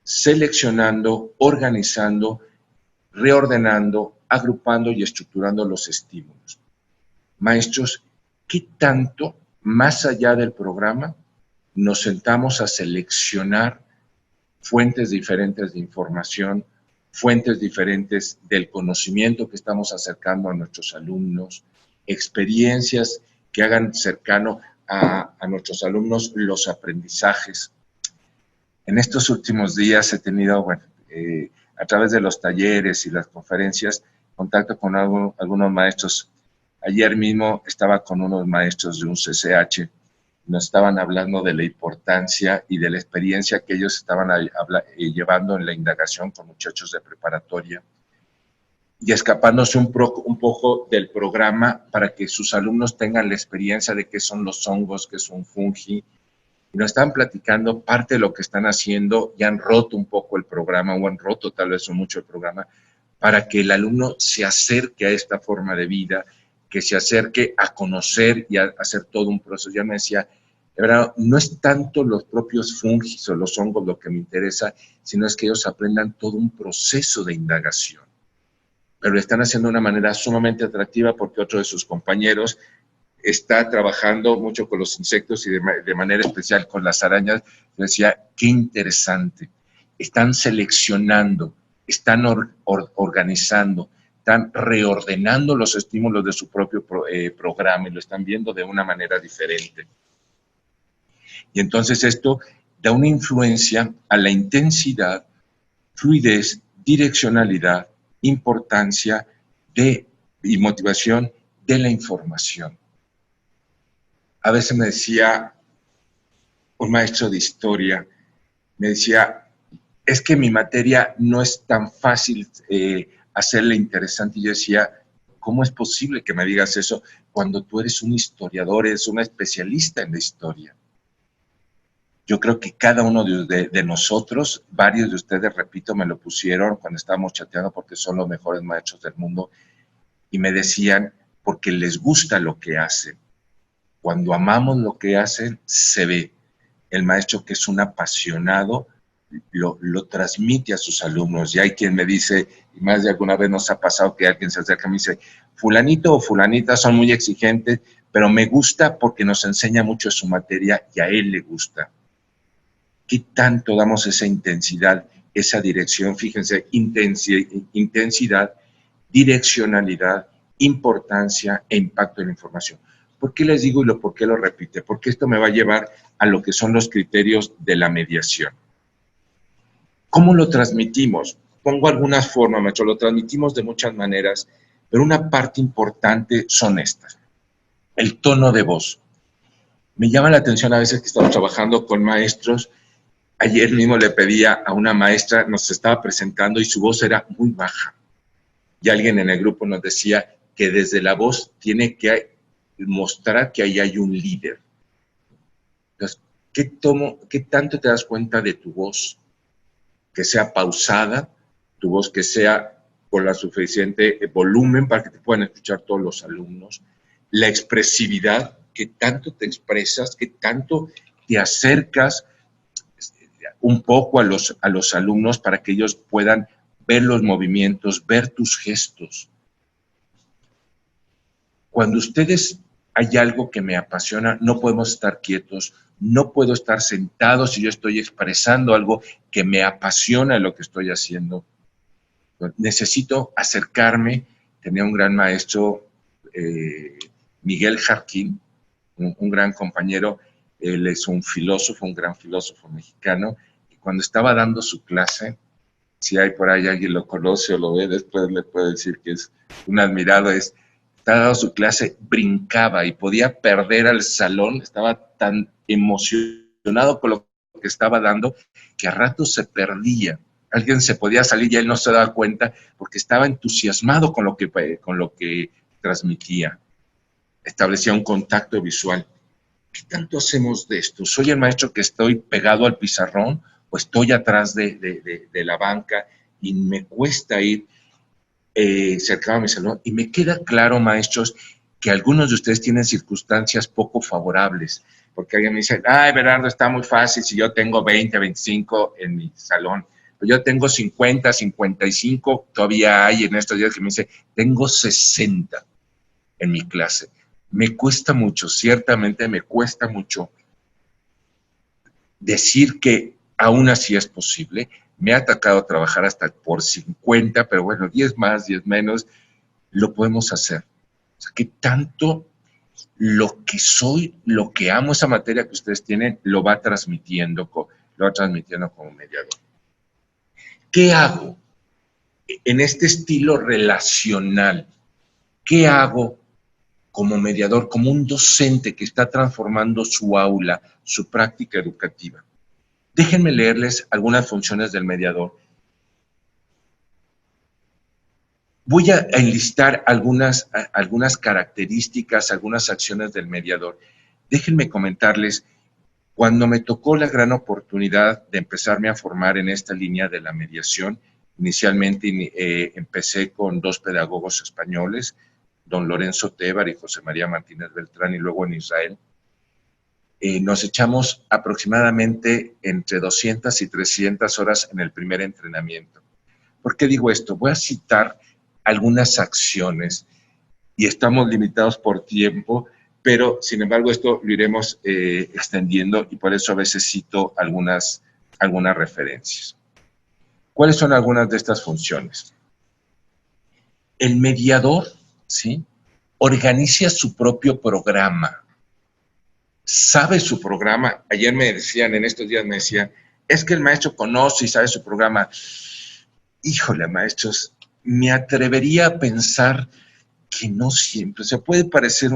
seleccionando, organizando, reordenando, agrupando y estructurando los estímulos. Maestros, ¿qué tanto, más allá del programa, nos sentamos a seleccionar fuentes diferentes de información, fuentes diferentes del conocimiento que estamos acercando a nuestros alumnos, experiencias que hagan cercano a nuestros alumnos los aprendizajes? En estos últimos días he tenido, a través de los talleres y las conferencias, contacto con algunos maestros. Ayer mismo estaba con unos maestros de un CCH, nos estaban hablando de la importancia y de la experiencia que ellos estaban llevando en la indagación con muchachos de preparatoria y escapándose un poco del programa para que sus alumnos tengan la experiencia de qué son los hongos, qué es un fungi. Y nos están platicando parte de lo que están haciendo y han roto un poco el programa o han roto tal vez mucho el programa para que el alumno se acerque a esta forma de vida, que se acerque a conocer y a hacer todo un proceso. Ya me decía, de verdad, no es tanto los propios fungis o los hongos lo que me interesa, sino es que ellos aprendan todo un proceso de indagación. Pero lo están haciendo de una manera sumamente atractiva porque otro de sus compañeros está trabajando mucho con los insectos y de manera especial con las arañas. Yo decía, qué interesante. Están seleccionando, están organizando, están reordenando los estímulos de su propio programa y lo están viendo de una manera diferente. Y entonces esto da una influencia a la intensidad, fluidez, direccionalidad, importancia y motivación de la información. A veces me decía un maestro de historia, me decía, es que mi materia no es tan fácil hacerla interesante. Y yo decía, ¿cómo es posible que me digas eso cuando tú eres un historiador, eres una especialista en la historia? Yo creo que cada uno de nosotros, varios de ustedes, repito, me lo pusieron cuando estábamos chateando porque son los mejores maestros del mundo y me decían, porque les gusta lo que hacen. Cuando amamos lo que hacen, se ve. El maestro que es un apasionado lo transmite a sus alumnos. Y hay quien me dice, y más de alguna vez nos ha pasado que alguien se acerca y me dice, fulanito o fulanita son muy exigentes, pero me gusta porque nos enseña mucho de su materia y a él le gusta. ¿Qué tanto damos esa intensidad, esa dirección? Fíjense, intensidad, direccionalidad importancia e impacto de la información. ¿Por qué les digo y por qué lo repite? Porque esto me va a llevar a lo que son los criterios de la mediación. ¿Cómo lo transmitimos? Pongo algunas formas, maestro, lo transmitimos de muchas maneras, pero una parte importante son estas. El tono de voz. Me llama la atención a veces que estamos trabajando con maestros. Ayer mismo le pedía a una maestra, nos estaba presentando y su voz era muy baja. Y alguien en el grupo nos decía que desde la voz tiene que mostrar que ahí hay un líder. Entonces, ¿qué tanto te das cuenta de tu voz? Que sea pausada, tu voz que sea con la suficiente volumen para que te puedan escuchar todos los alumnos. La expresividad, que tanto te expresas, que tanto te acercas un poco a los alumnos para que ellos puedan ver los movimientos, ver tus gestos. Cuando ustedes hay algo que me apasiona, no podemos estar quietos, no puedo estar sentado si yo estoy expresando algo que me apasiona lo que estoy haciendo. Necesito acercarme. Tenía un gran maestro, Miguel Jarquín, un gran compañero. Él es un filósofo, un gran filósofo mexicano, y cuando estaba dando su clase, si hay por ahí alguien lo conoce o lo ve, después le puedo decir que es un admirado, estaba dando su clase, brincaba y podía perder al salón, estaba tan emocionado con lo que estaba dando, que a ratos se perdía. Alguien se podía salir y él no se daba cuenta porque estaba entusiasmado con lo que transmitía. Establecía un contacto visual. ¿Qué tanto hacemos de esto? ¿Soy el maestro que estoy pegado al pizarrón o estoy atrás de la banca y me cuesta ir cercano a mi salón? Y me queda claro, maestros, que algunos de ustedes tienen circunstancias poco favorables, porque alguien me dice, ay, Bernardo, está muy fácil si yo tengo 20, 25 en mi salón, pero yo tengo 50, 55, todavía hay en estos días que me dice, tengo 60 en mi clase. Me cuesta mucho, ciertamente me cuesta mucho decir que aún así es posible. Me ha tocado trabajar hasta por 50, pero bueno, 10 más, 10 menos, lo podemos hacer. O sea, que tanto lo que soy, lo que amo, esa materia que ustedes tienen, lo va transmitiendo como mediador. ¿Qué hago en este estilo relacional? ¿Qué hago como mediador, como un docente que está transformando su aula, su práctica educativa? Déjenme leerles algunas funciones del mediador. Voy a enlistar algunas características, algunas acciones del mediador. Déjenme comentarles, cuando me tocó la gran oportunidad de empezarme a formar en esta línea de la mediación, inicialmente empecé con 2 pedagogos españoles, don Lorenzo Tébar y José María Martínez Beltrán, y luego en Israel. Nos echamos aproximadamente entre 200 y 300 horas en el primer entrenamiento. ¿Por qué digo esto? Voy a citar algunas acciones y estamos limitados por tiempo, pero sin embargo esto lo iremos extendiendo y por eso a veces cito algunas referencias. ¿Cuáles son algunas de estas funciones? El mediador, ¿sí?, organiza su propio programa. Sabe su programa. Ayer me decían, en estos días me decían, es que el maestro conoce y sabe su programa. Híjole, maestros, me atrevería a pensar que no siempre. O sea, puede parecer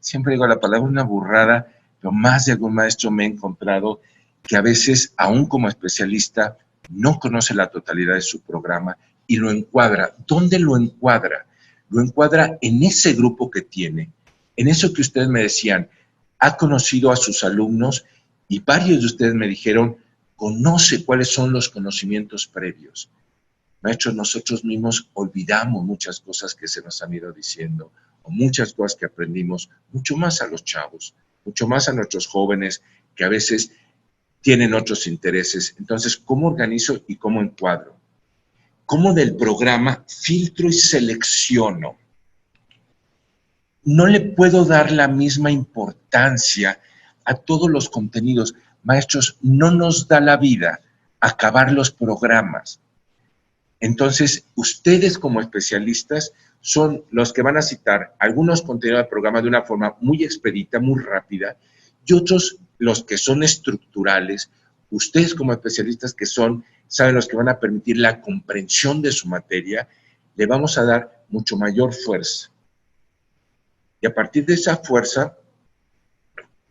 siempre digo la palabra, una burrada, pero más de algún maestro me he encontrado que a veces, aún como especialista, no conoce la totalidad de su programa y lo encuadra. ¿Dónde lo encuadra? Lo encuadra en ese grupo que tiene, en eso que ustedes me decían. Ha conocido a sus alumnos y varios de ustedes me dijeron, conoce cuáles son los conocimientos previos. Maestros, nosotros mismos olvidamos muchas cosas que se nos han ido diciendo, o muchas cosas que aprendimos, mucho más a los chavos, mucho más a nuestros jóvenes que a veces tienen otros intereses. Entonces, ¿cómo organizo y cómo encuadro? ¿Cómo del programa filtro y selecciono? No le puedo dar la misma importancia a todos los contenidos. Maestros, no nos da la vida acabar los programas. Entonces, ustedes como especialistas son los que van a citar algunos contenidos del programa de una forma muy expedita, muy rápida, y otros los que son estructurales. Ustedes como especialistas que saben los que van a permitir la comprensión de su materia, le vamos a dar mucho mayor fuerza. Y a partir de esa fuerza,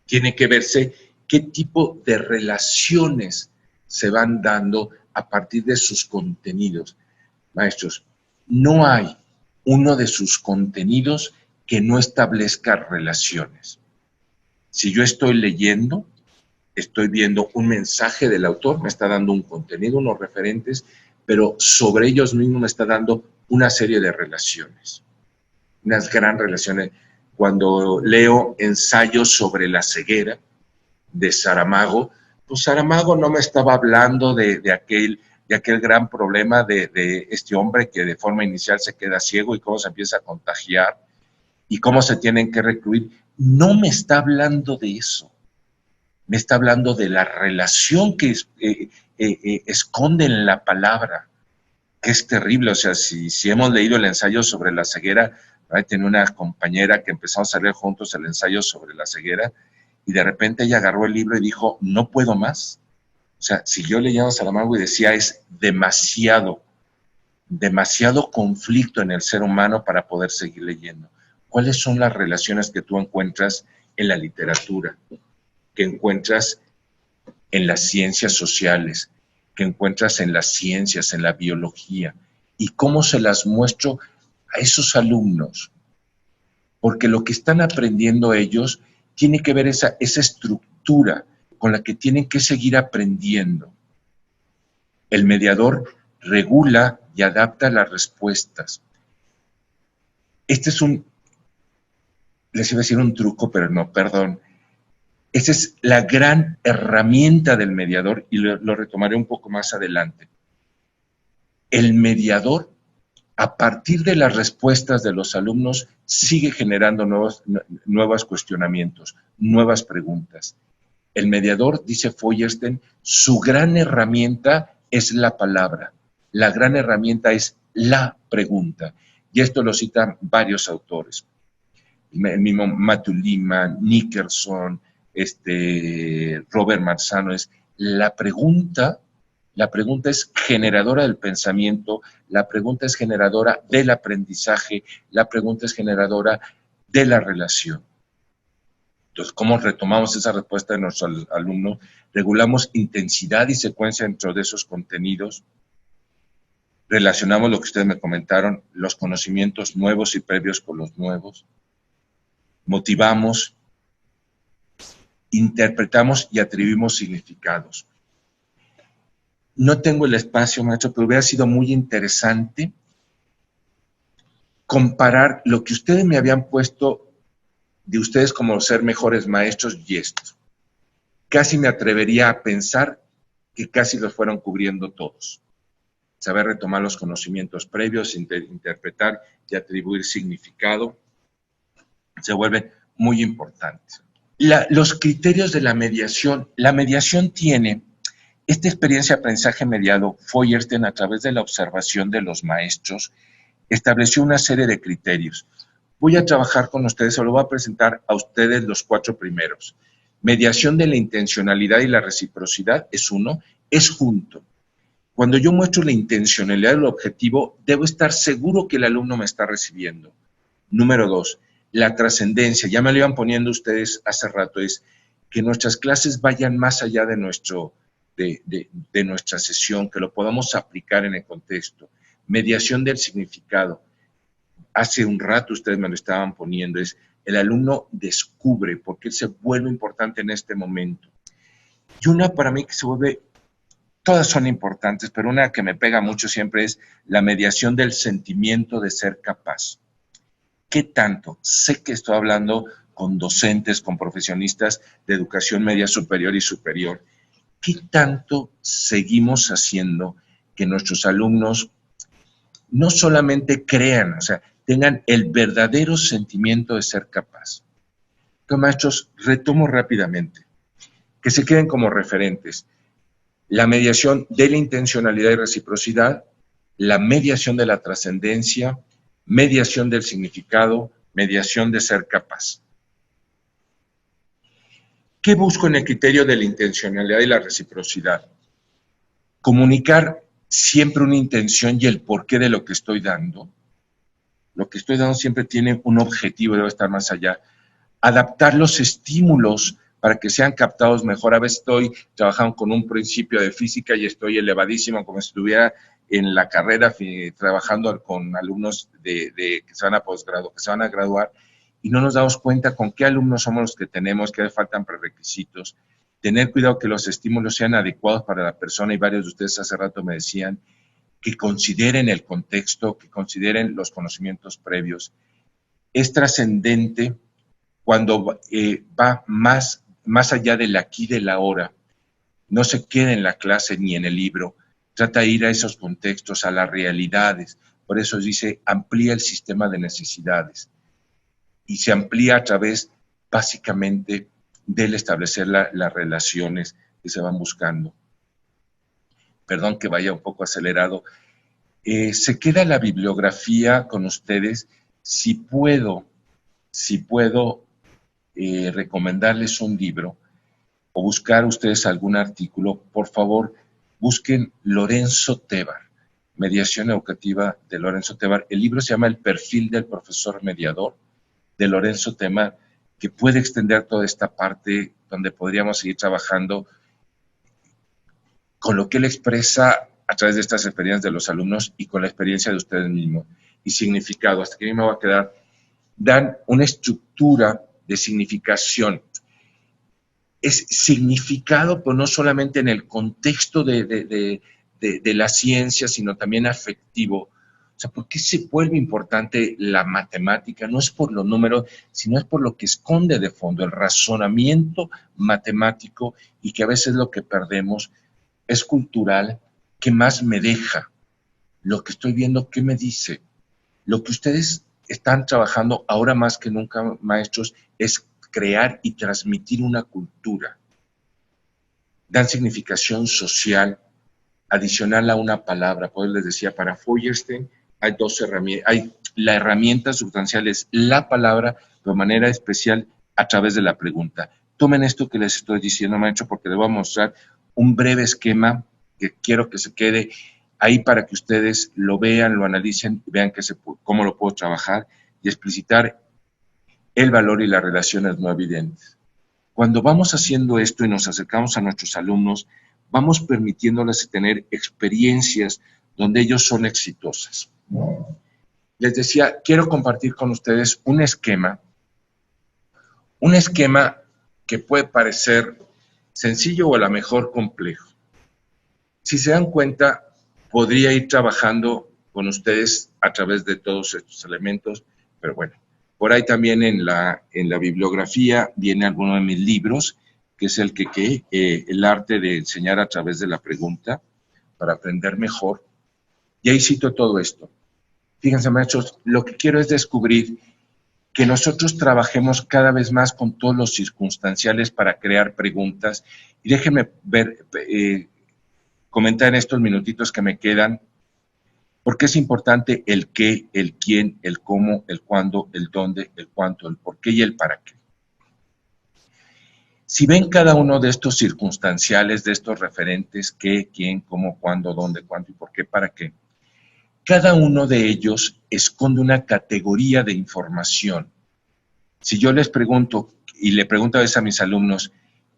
tiene que verse qué tipo de relaciones se van dando a partir de sus contenidos. Maestros, no hay uno de sus contenidos que no establezca relaciones. Si yo estoy leyendo, estoy viendo un mensaje del autor, me está dando un contenido, unos referentes, pero sobre ellos mismos me está dando una serie de relaciones, unas gran relaciones. Cuando leo ensayos sobre la ceguera de Saramago, pues Saramago no me estaba hablando de aquel gran problema de este hombre que de forma inicial se queda ciego y cómo se empieza a contagiar y cómo se tienen que recluir. No me está hablando de eso. Me está hablando de la relación que esconde en la palabra, que es terrible. O sea, si hemos leído el ensayo sobre la ceguera, tenía una compañera que empezamos a leer juntos el ensayo sobre la ceguera y de repente ella agarró el libro y dijo, no puedo más. O sea, siguió leyendo Saramago y decía, es demasiado conflicto en el ser humano para poder seguir leyendo. ¿Cuáles son las relaciones que tú encuentras en la literatura, que encuentras en las ciencias sociales, que encuentras en las ciencias, en la biología? ¿Y cómo se las muestro a esos alumnos? Porque lo que están aprendiendo ellos tiene que ver esa estructura con la que tienen que seguir aprendiendo. El mediador regula y adapta las respuestas. Este es les iba a decir un truco, pero no, perdón. Esa es la gran herramienta del mediador y lo retomaré un poco más adelante. El mediador, a partir de las respuestas de los alumnos, sigue generando nuevos cuestionamientos, nuevas preguntas. El mediador, dice Feuerstein, su gran herramienta es la palabra. La gran herramienta es la pregunta. Y esto lo citan varios autores. El mismo Matthew Lehman, Nickerson, Robert Marzano. La pregunta es generadora del pensamiento, la pregunta es generadora del aprendizaje, la pregunta es generadora de la relación. Entonces, ¿cómo retomamos esa respuesta de nuestro alumno? Regulamos intensidad y secuencia dentro de esos contenidos. Relacionamos lo que ustedes me comentaron, los conocimientos nuevos y previos con los nuevos. Motivamos, interpretamos y atribuimos significados. No tengo el espacio, maestro, pero hubiera sido muy interesante comparar lo que ustedes me habían puesto de ustedes como ser mejores maestros y esto. Casi me atrevería a pensar que casi los fueron cubriendo todos. Saber retomar los conocimientos previos, interpretar y atribuir significado, se vuelve muy importante. Los criterios de la mediación tiene esta experiencia de aprendizaje mediado. Feuerstein, a través de la observación de los maestros, estableció una serie de criterios. Voy a trabajar con ustedes, se lo voy a presentar a ustedes los 4 primeros. Mediación de la intencionalidad y la reciprocidad es uno, es junto. Cuando yo muestro la intencionalidad del objetivo, debo estar seguro que el alumno me está recibiendo. Número 2, la trascendencia. Ya me lo iban poniendo ustedes hace rato, es que nuestras clases vayan más allá de nuestra sesión, que lo podamos aplicar en el contexto. Mediación del significado. Hace un rato ustedes me lo estaban poniendo, es el alumno descubre por qué se vuelve importante en este momento. Y una para mí que se vuelve, todas son importantes, pero una que me pega mucho siempre es la mediación del sentimiento de ser capaz. ¿Qué tanto? Sé que estoy hablando con docentes, con profesionistas de educación media superior y superior. ¿Qué tanto seguimos haciendo que nuestros alumnos no solamente crean, o sea, tengan el verdadero sentimiento de ser capaz? Entonces, maestros, retomo rápidamente, que se queden como referentes. La mediación de la intencionalidad y reciprocidad, la mediación de la trascendencia, mediación del significado, mediación de ser capaz. ¿Qué busco en el criterio de la intencionalidad y la reciprocidad? Comunicar siempre una intención y el porqué de lo que estoy dando. Lo que estoy dando siempre tiene un objetivo, debe estar más allá. Adaptar los estímulos para que sean captados mejor. A veces estoy trabajando con un principio de física y estoy elevadísimo, como si estuviera en la carrera trabajando con alumnos que se van a posgrado, que se van a graduar, y no nos damos cuenta con qué alumnos somos los que tenemos, que faltan prerequisitos. Tener cuidado que los estímulos sean adecuados para la persona, y varios de ustedes hace rato me decían que consideren el contexto, que consideren los conocimientos previos. Es trascendente cuando va más allá del aquí y del ahora. No se queda en la clase ni en el libro, trata de ir a esos contextos, a las realidades. Por eso dice, amplía el sistema de necesidades. Y se amplía a través, básicamente, del establecer las relaciones que se van buscando. Perdón que vaya un poco acelerado. Se queda la bibliografía con ustedes. Si puedo recomendarles un libro o buscar ustedes algún artículo, por favor, busquen Lorenzo Tebar, Mediación Educativa de Lorenzo Tebar. El libro se llama El perfil del profesor mediador, de Lorenzo Tebar, que puede extender toda esta parte donde podríamos seguir trabajando con lo que él expresa a través de estas experiencias de los alumnos y con la experiencia de ustedes mismos. Y significado, hasta que a mí me va a quedar, dan una estructura de significación. Es significado, pero no solamente en el contexto de la ciencia, sino también afectivo. O sea, ¿por qué se vuelve importante la matemática? No es por los números, sino es por lo que esconde de fondo, el razonamiento matemático, y que a veces lo que perdemos es cultural. ¿Qué más me deja? Lo que estoy viendo, ¿qué me dice? Lo que ustedes están trabajando ahora más que nunca, maestros, es crear y transmitir una cultura. Dan significación social adicional a una palabra. Pues les decía, para Feuerstein hay dos herramientas. La herramienta sustancial es la palabra, de manera especial a través de la pregunta. Tomen esto que les estoy diciendo, maestro, porque les voy a mostrar un breve esquema que quiero que se quede ahí para que ustedes lo vean, lo analicen, vean cómo lo puedo trabajar y explicitar el valor y las relaciones no evidentes. Cuando vamos haciendo esto y nos acercamos a nuestros alumnos, vamos permitiéndoles tener experiencias donde ellos son exitosas. Les decía, quiero compartir con ustedes un esquema que puede parecer sencillo o a lo mejor complejo. Si se dan cuenta, podría ir trabajando con ustedes a través de todos estos elementos, pero bueno, por ahí también en la bibliografía viene alguno de mis libros, que es el arte de enseñar a través de la pregunta, para aprender mejor, y ahí cito todo esto. Fíjense, maestros, lo que quiero es descubrir que nosotros trabajemos cada vez más con todos los circunstanciales para crear preguntas, y déjenme comentar en estos minutitos que me quedan, porque es importante el qué, el quién, el cómo, el cuándo, el dónde, el cuánto, el por qué y el para qué. Si ven cada uno de estos circunstanciales, de estos referentes, qué, quién, cómo, cuándo, dónde, cuánto y por qué, para qué, cada uno de ellos esconde una categoría de información. Si yo les pregunto, y le pregunto a veces a mis alumnos,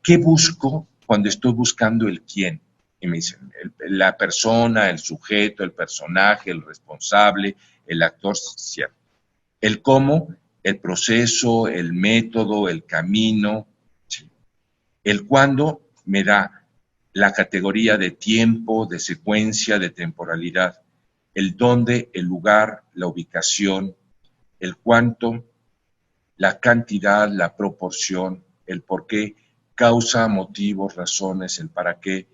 ¿qué busco cuando estoy buscando el quién? Y me dicen, la persona, el sujeto, el personaje, el responsable, el actor, cierto. El cómo, el proceso, el método, el camino. Sí. El cuándo me da la categoría de tiempo, de secuencia, de temporalidad. El dónde, el lugar, la ubicación. El cuánto, la cantidad, la proporción. El por qué, causa, motivos, razones, el para qué,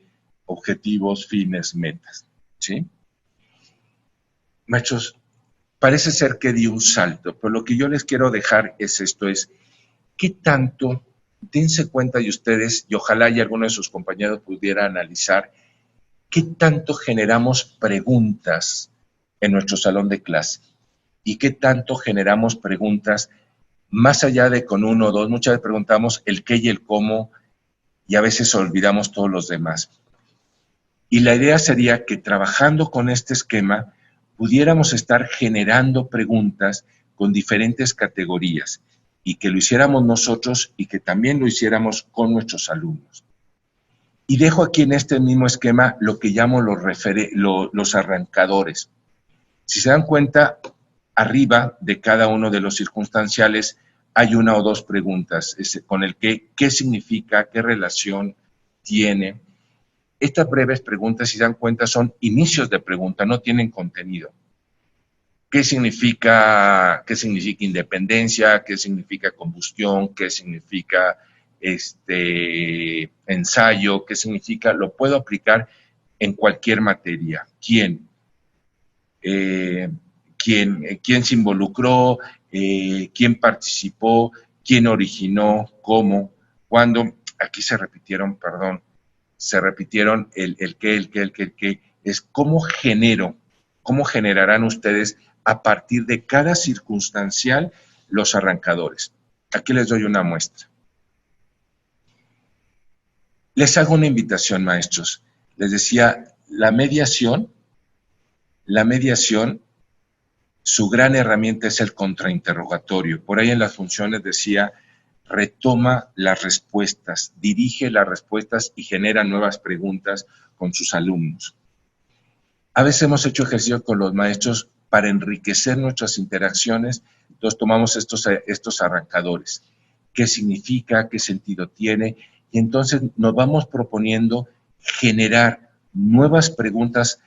objetivos, fines, metas, ¿sí? Maestros, parece ser que di un salto, pero lo que yo les quiero dejar es esto, es qué tanto, dense cuenta de ustedes, y ojalá y alguno de sus compañeros pudiera analizar, qué tanto generamos preguntas en nuestro salón de clase. y qué tanto generamos preguntas más allá de con uno o dos. Muchas veces preguntamos el qué y el cómo y a veces olvidamos todos los demás. Y la idea sería que trabajando con este esquema pudiéramos estar generando preguntas con diferentes categorías y que lo hiciéramos nosotros y que también lo hiciéramos con nuestros alumnos. Y dejo aquí en este mismo esquema lo que llamo los arrancadores. Si se dan cuenta, arriba de cada uno de los circunstanciales hay una o dos preguntas con el qué significa, qué relación tiene. Estas breves preguntas, si se dan cuenta, son inicios de pregunta, no tienen contenido. ¿Qué significa independencia? ¿Qué significa combustión? ¿Qué significa ensayo? ¿Qué significa? Lo puedo aplicar en cualquier materia. ¿Quién? ¿Quién se involucró? ¿Quién participó? ¿Quién originó? ¿Cómo? ¿Cuándo? Aquí se repitieron el qué, es cómo generarán ustedes a partir de cada circunstancial los arrancadores. Aquí les doy una muestra. Les hago una invitación, maestros. Les decía, la mediación, su gran herramienta es el contrainterrogatorio. Por ahí en las funciones decía, retoma las respuestas, dirige las respuestas y genera nuevas preguntas con sus alumnos. A veces hemos hecho ejercicio con los maestros para enriquecer nuestras interacciones, entonces tomamos estos arrancadores. ¿Qué significa? ¿Qué sentido tiene? Y entonces nos vamos proponiendo generar nuevas preguntas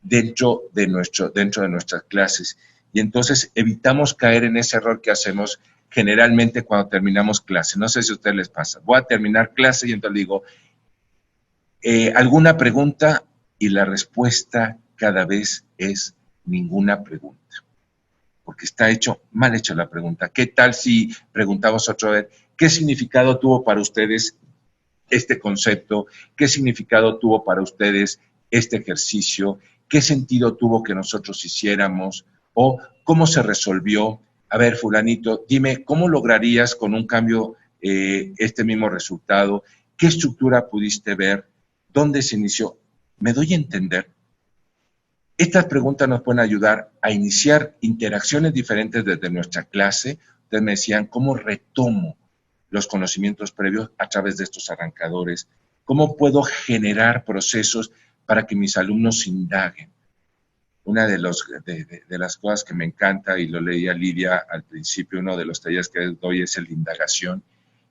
dentro de nuestras clases. Y entonces evitamos caer en ese error que hacemos generalmente cuando terminamos clase. No sé si a ustedes les pasa. Voy a terminar clase y entonces digo, ¿alguna pregunta? Y la respuesta cada vez es ninguna pregunta. Porque está mal hecha la pregunta. ¿Qué tal si preguntamos otra vez, qué significado tuvo para ustedes este concepto? ¿Qué significado tuvo para ustedes este ejercicio? ¿Qué sentido tuvo que nosotros hiciéramos? ¿O cómo se resolvió? A ver, fulanito, dime, ¿cómo lograrías con un cambio este mismo resultado? ¿Qué estructura pudiste ver? ¿Dónde se inició? ¿Me doy a entender? Estas preguntas nos pueden ayudar a iniciar interacciones diferentes desde nuestra clase. Ustedes me decían, ¿cómo retomo los conocimientos previos a través de estos arrancadores? ¿Cómo puedo generar procesos para que mis alumnos indaguen? Una de las cosas que me encanta, y lo leía Lidia al principio, uno de los talleres que doy es el de indagación.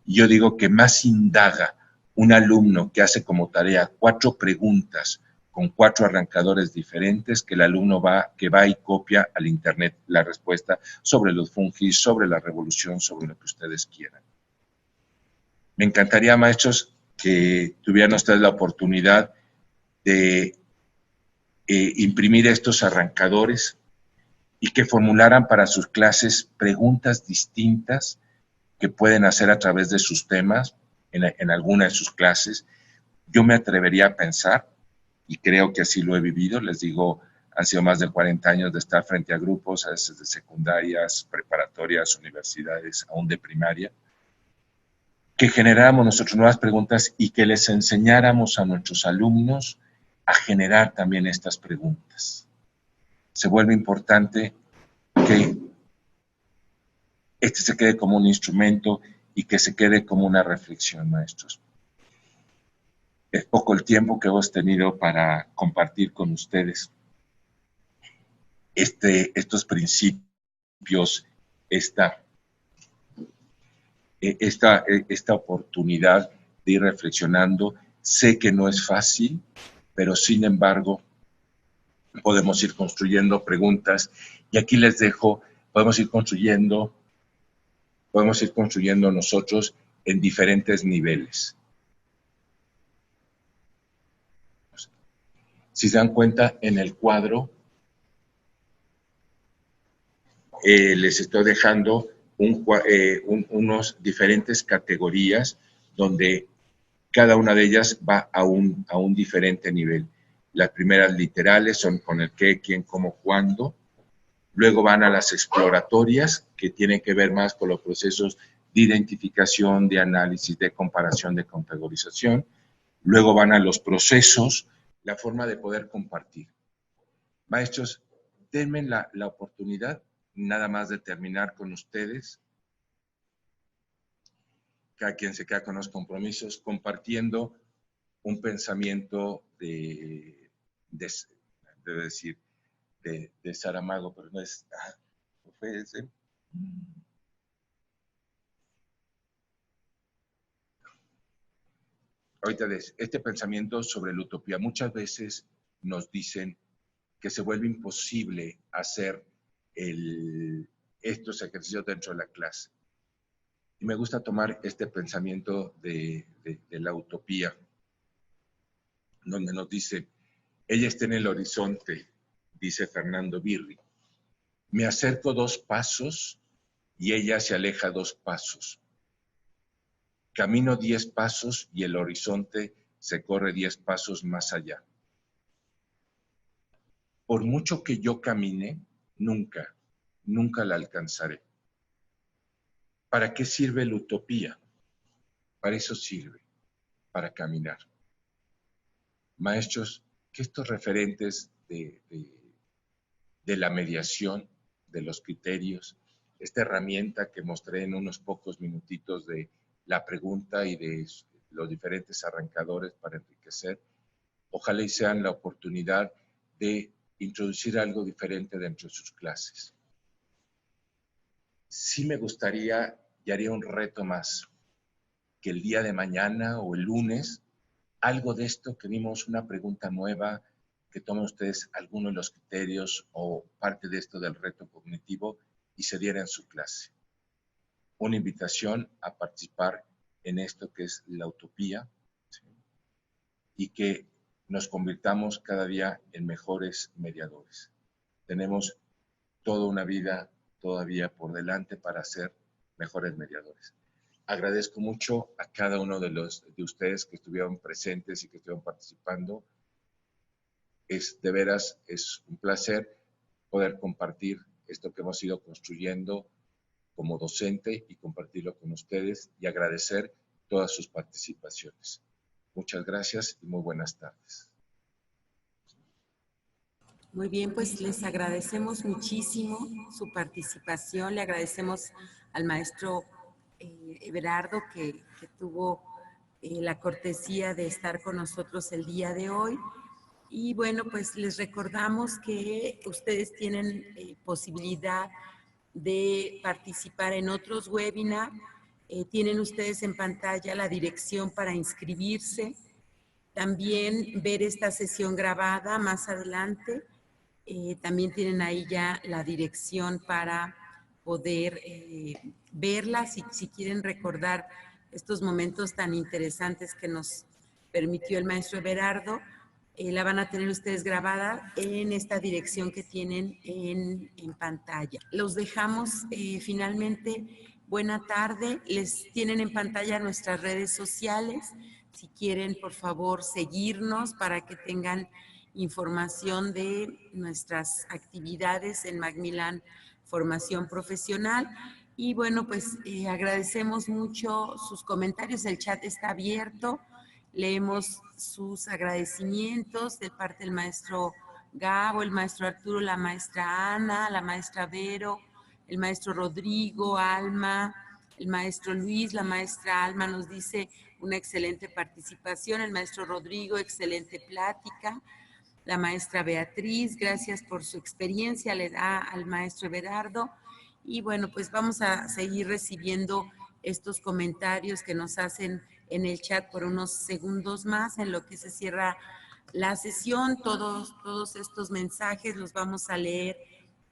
Y yo digo que más indaga un alumno que hace como tarea 4 preguntas con 4 arrancadores diferentes, que el alumno que va y copia al internet la respuesta sobre los fungis, sobre la revolución, sobre lo que ustedes quieran. Me encantaría, maestros, que tuvieran ustedes la oportunidad de imprimir estos arrancadores y que formularan para sus clases preguntas distintas que pueden hacer a través de sus temas en alguna de sus clases. Yo me atrevería a pensar, y creo que así lo he vivido, les digo, han sido más de 40 años de estar frente a grupos, a veces de secundarias, preparatorias, universidades, aún de primaria, que generáramos nosotros nuevas preguntas y que les enseñáramos a nuestros alumnos a generar también estas preguntas. Se vuelve importante que se quede como un instrumento y que se quede como una reflexión, maestros. Es poco el tiempo que hemos tenido para compartir con ustedes estos principios, esta oportunidad de ir reflexionando. Sé que no es fácil, pero sin embargo podemos ir construyendo preguntas. Y aquí les dejo, podemos ir construyendo nosotros en diferentes niveles. Si se dan cuenta, en el cuadro les estoy dejando unos diferentes categorías donde cada una de ellas va a un diferente nivel. Las primeras literales son con el qué, quién, cómo, cuándo. Luego van a las exploratorias, que tienen que ver más con los procesos de identificación, de análisis, de comparación, de categorización. Luego van a los procesos, la forma de poder compartir. Maestros, denme la oportunidad nada más de terminar con ustedes. Cada quien se queda con los compromisos, compartiendo un pensamiento de Saramago, pero no es... fue ese. Ahorita, este pensamiento sobre la utopía, muchas veces nos dicen que se vuelve imposible hacer estos ejercicios dentro de la clase. Y me gusta tomar este pensamiento de la utopía, donde nos dice, ella está en el horizonte, dice Fernando Birri. Me acerco 2 pasos y ella se aleja 2 pasos. Camino 10 pasos y el horizonte se corre 10 pasos más allá. Por mucho que yo camine, nunca la alcanzaré. ¿Para qué sirve la utopía? Para eso sirve, para caminar. Maestros, que estos referentes de la mediación, de los criterios, esta herramienta que mostré en unos pocos minutitos de la pregunta y de los diferentes arrancadores para enriquecer, ojalá y sean la oportunidad de introducir algo diferente dentro de sus clases. Sí me gustaría, y haría un reto más, que el día de mañana o el lunes, algo de esto que vimos, una pregunta nueva, que tomen ustedes algunos de los criterios o parte de esto del reto cognitivo y se diera en su clase. Una invitación a participar en esto que es la utopía, ¿sí? Y que nos convirtamos cada día en mejores mediadores. Tenemos toda una vida todavía por delante para ser mejores mediadores. Agradezco mucho a cada uno de ustedes que estuvieron presentes y que estuvieron participando. De veras, es un placer poder compartir esto que hemos ido construyendo como docente y compartirlo con ustedes y agradecer todas sus participaciones. Muchas gracias y muy buenas tardes. Muy bien, pues les agradecemos muchísimo su participación, le agradecemos al maestro Everardo que tuvo la cortesía de estar con nosotros el día de hoy. Y bueno, pues les recordamos que ustedes tienen posibilidad de participar en otros webinars. Tienen ustedes en pantalla la dirección para inscribirse. También ver esta sesión grabada más adelante. También tienen ahí ya la dirección para poder verla si quieren recordar estos momentos tan interesantes que nos permitió el maestro Everardo. La van a tener ustedes grabada en esta dirección que tienen en pantalla. Los dejamos finalmente. Buena tarde. Les tienen en pantalla nuestras redes sociales. Si quieren, por favor, seguirnos para que tengan información de nuestras actividades en Macmillan Formación Profesional. Y bueno, pues agradecemos mucho sus comentarios. El chat está abierto. Leemos sus agradecimientos de parte del maestro Gabo, el maestro Arturo, la maestra Ana, la maestra Vero, el maestro Rodrigo, Alma, el maestro Luis, la maestra Alma nos dice una excelente participación, el maestro Rodrigo, excelente plática, la maestra Beatriz, gracias por su experiencia, le da al maestro Everardo. Y bueno, pues vamos a seguir recibiendo estos comentarios que nos hacen en el chat por unos segundos más, en lo que se cierra la sesión. Todos estos mensajes los vamos a leer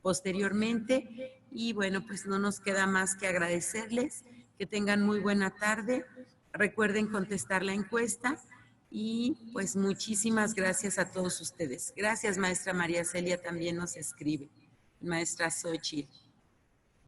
posteriormente. Y bueno, pues no nos queda más que agradecerles, que tengan muy buena tarde. Recuerden contestar la encuesta. Y pues muchísimas gracias a todos ustedes. Gracias, maestra María Celia, también nos escribe. Maestra Xochitl.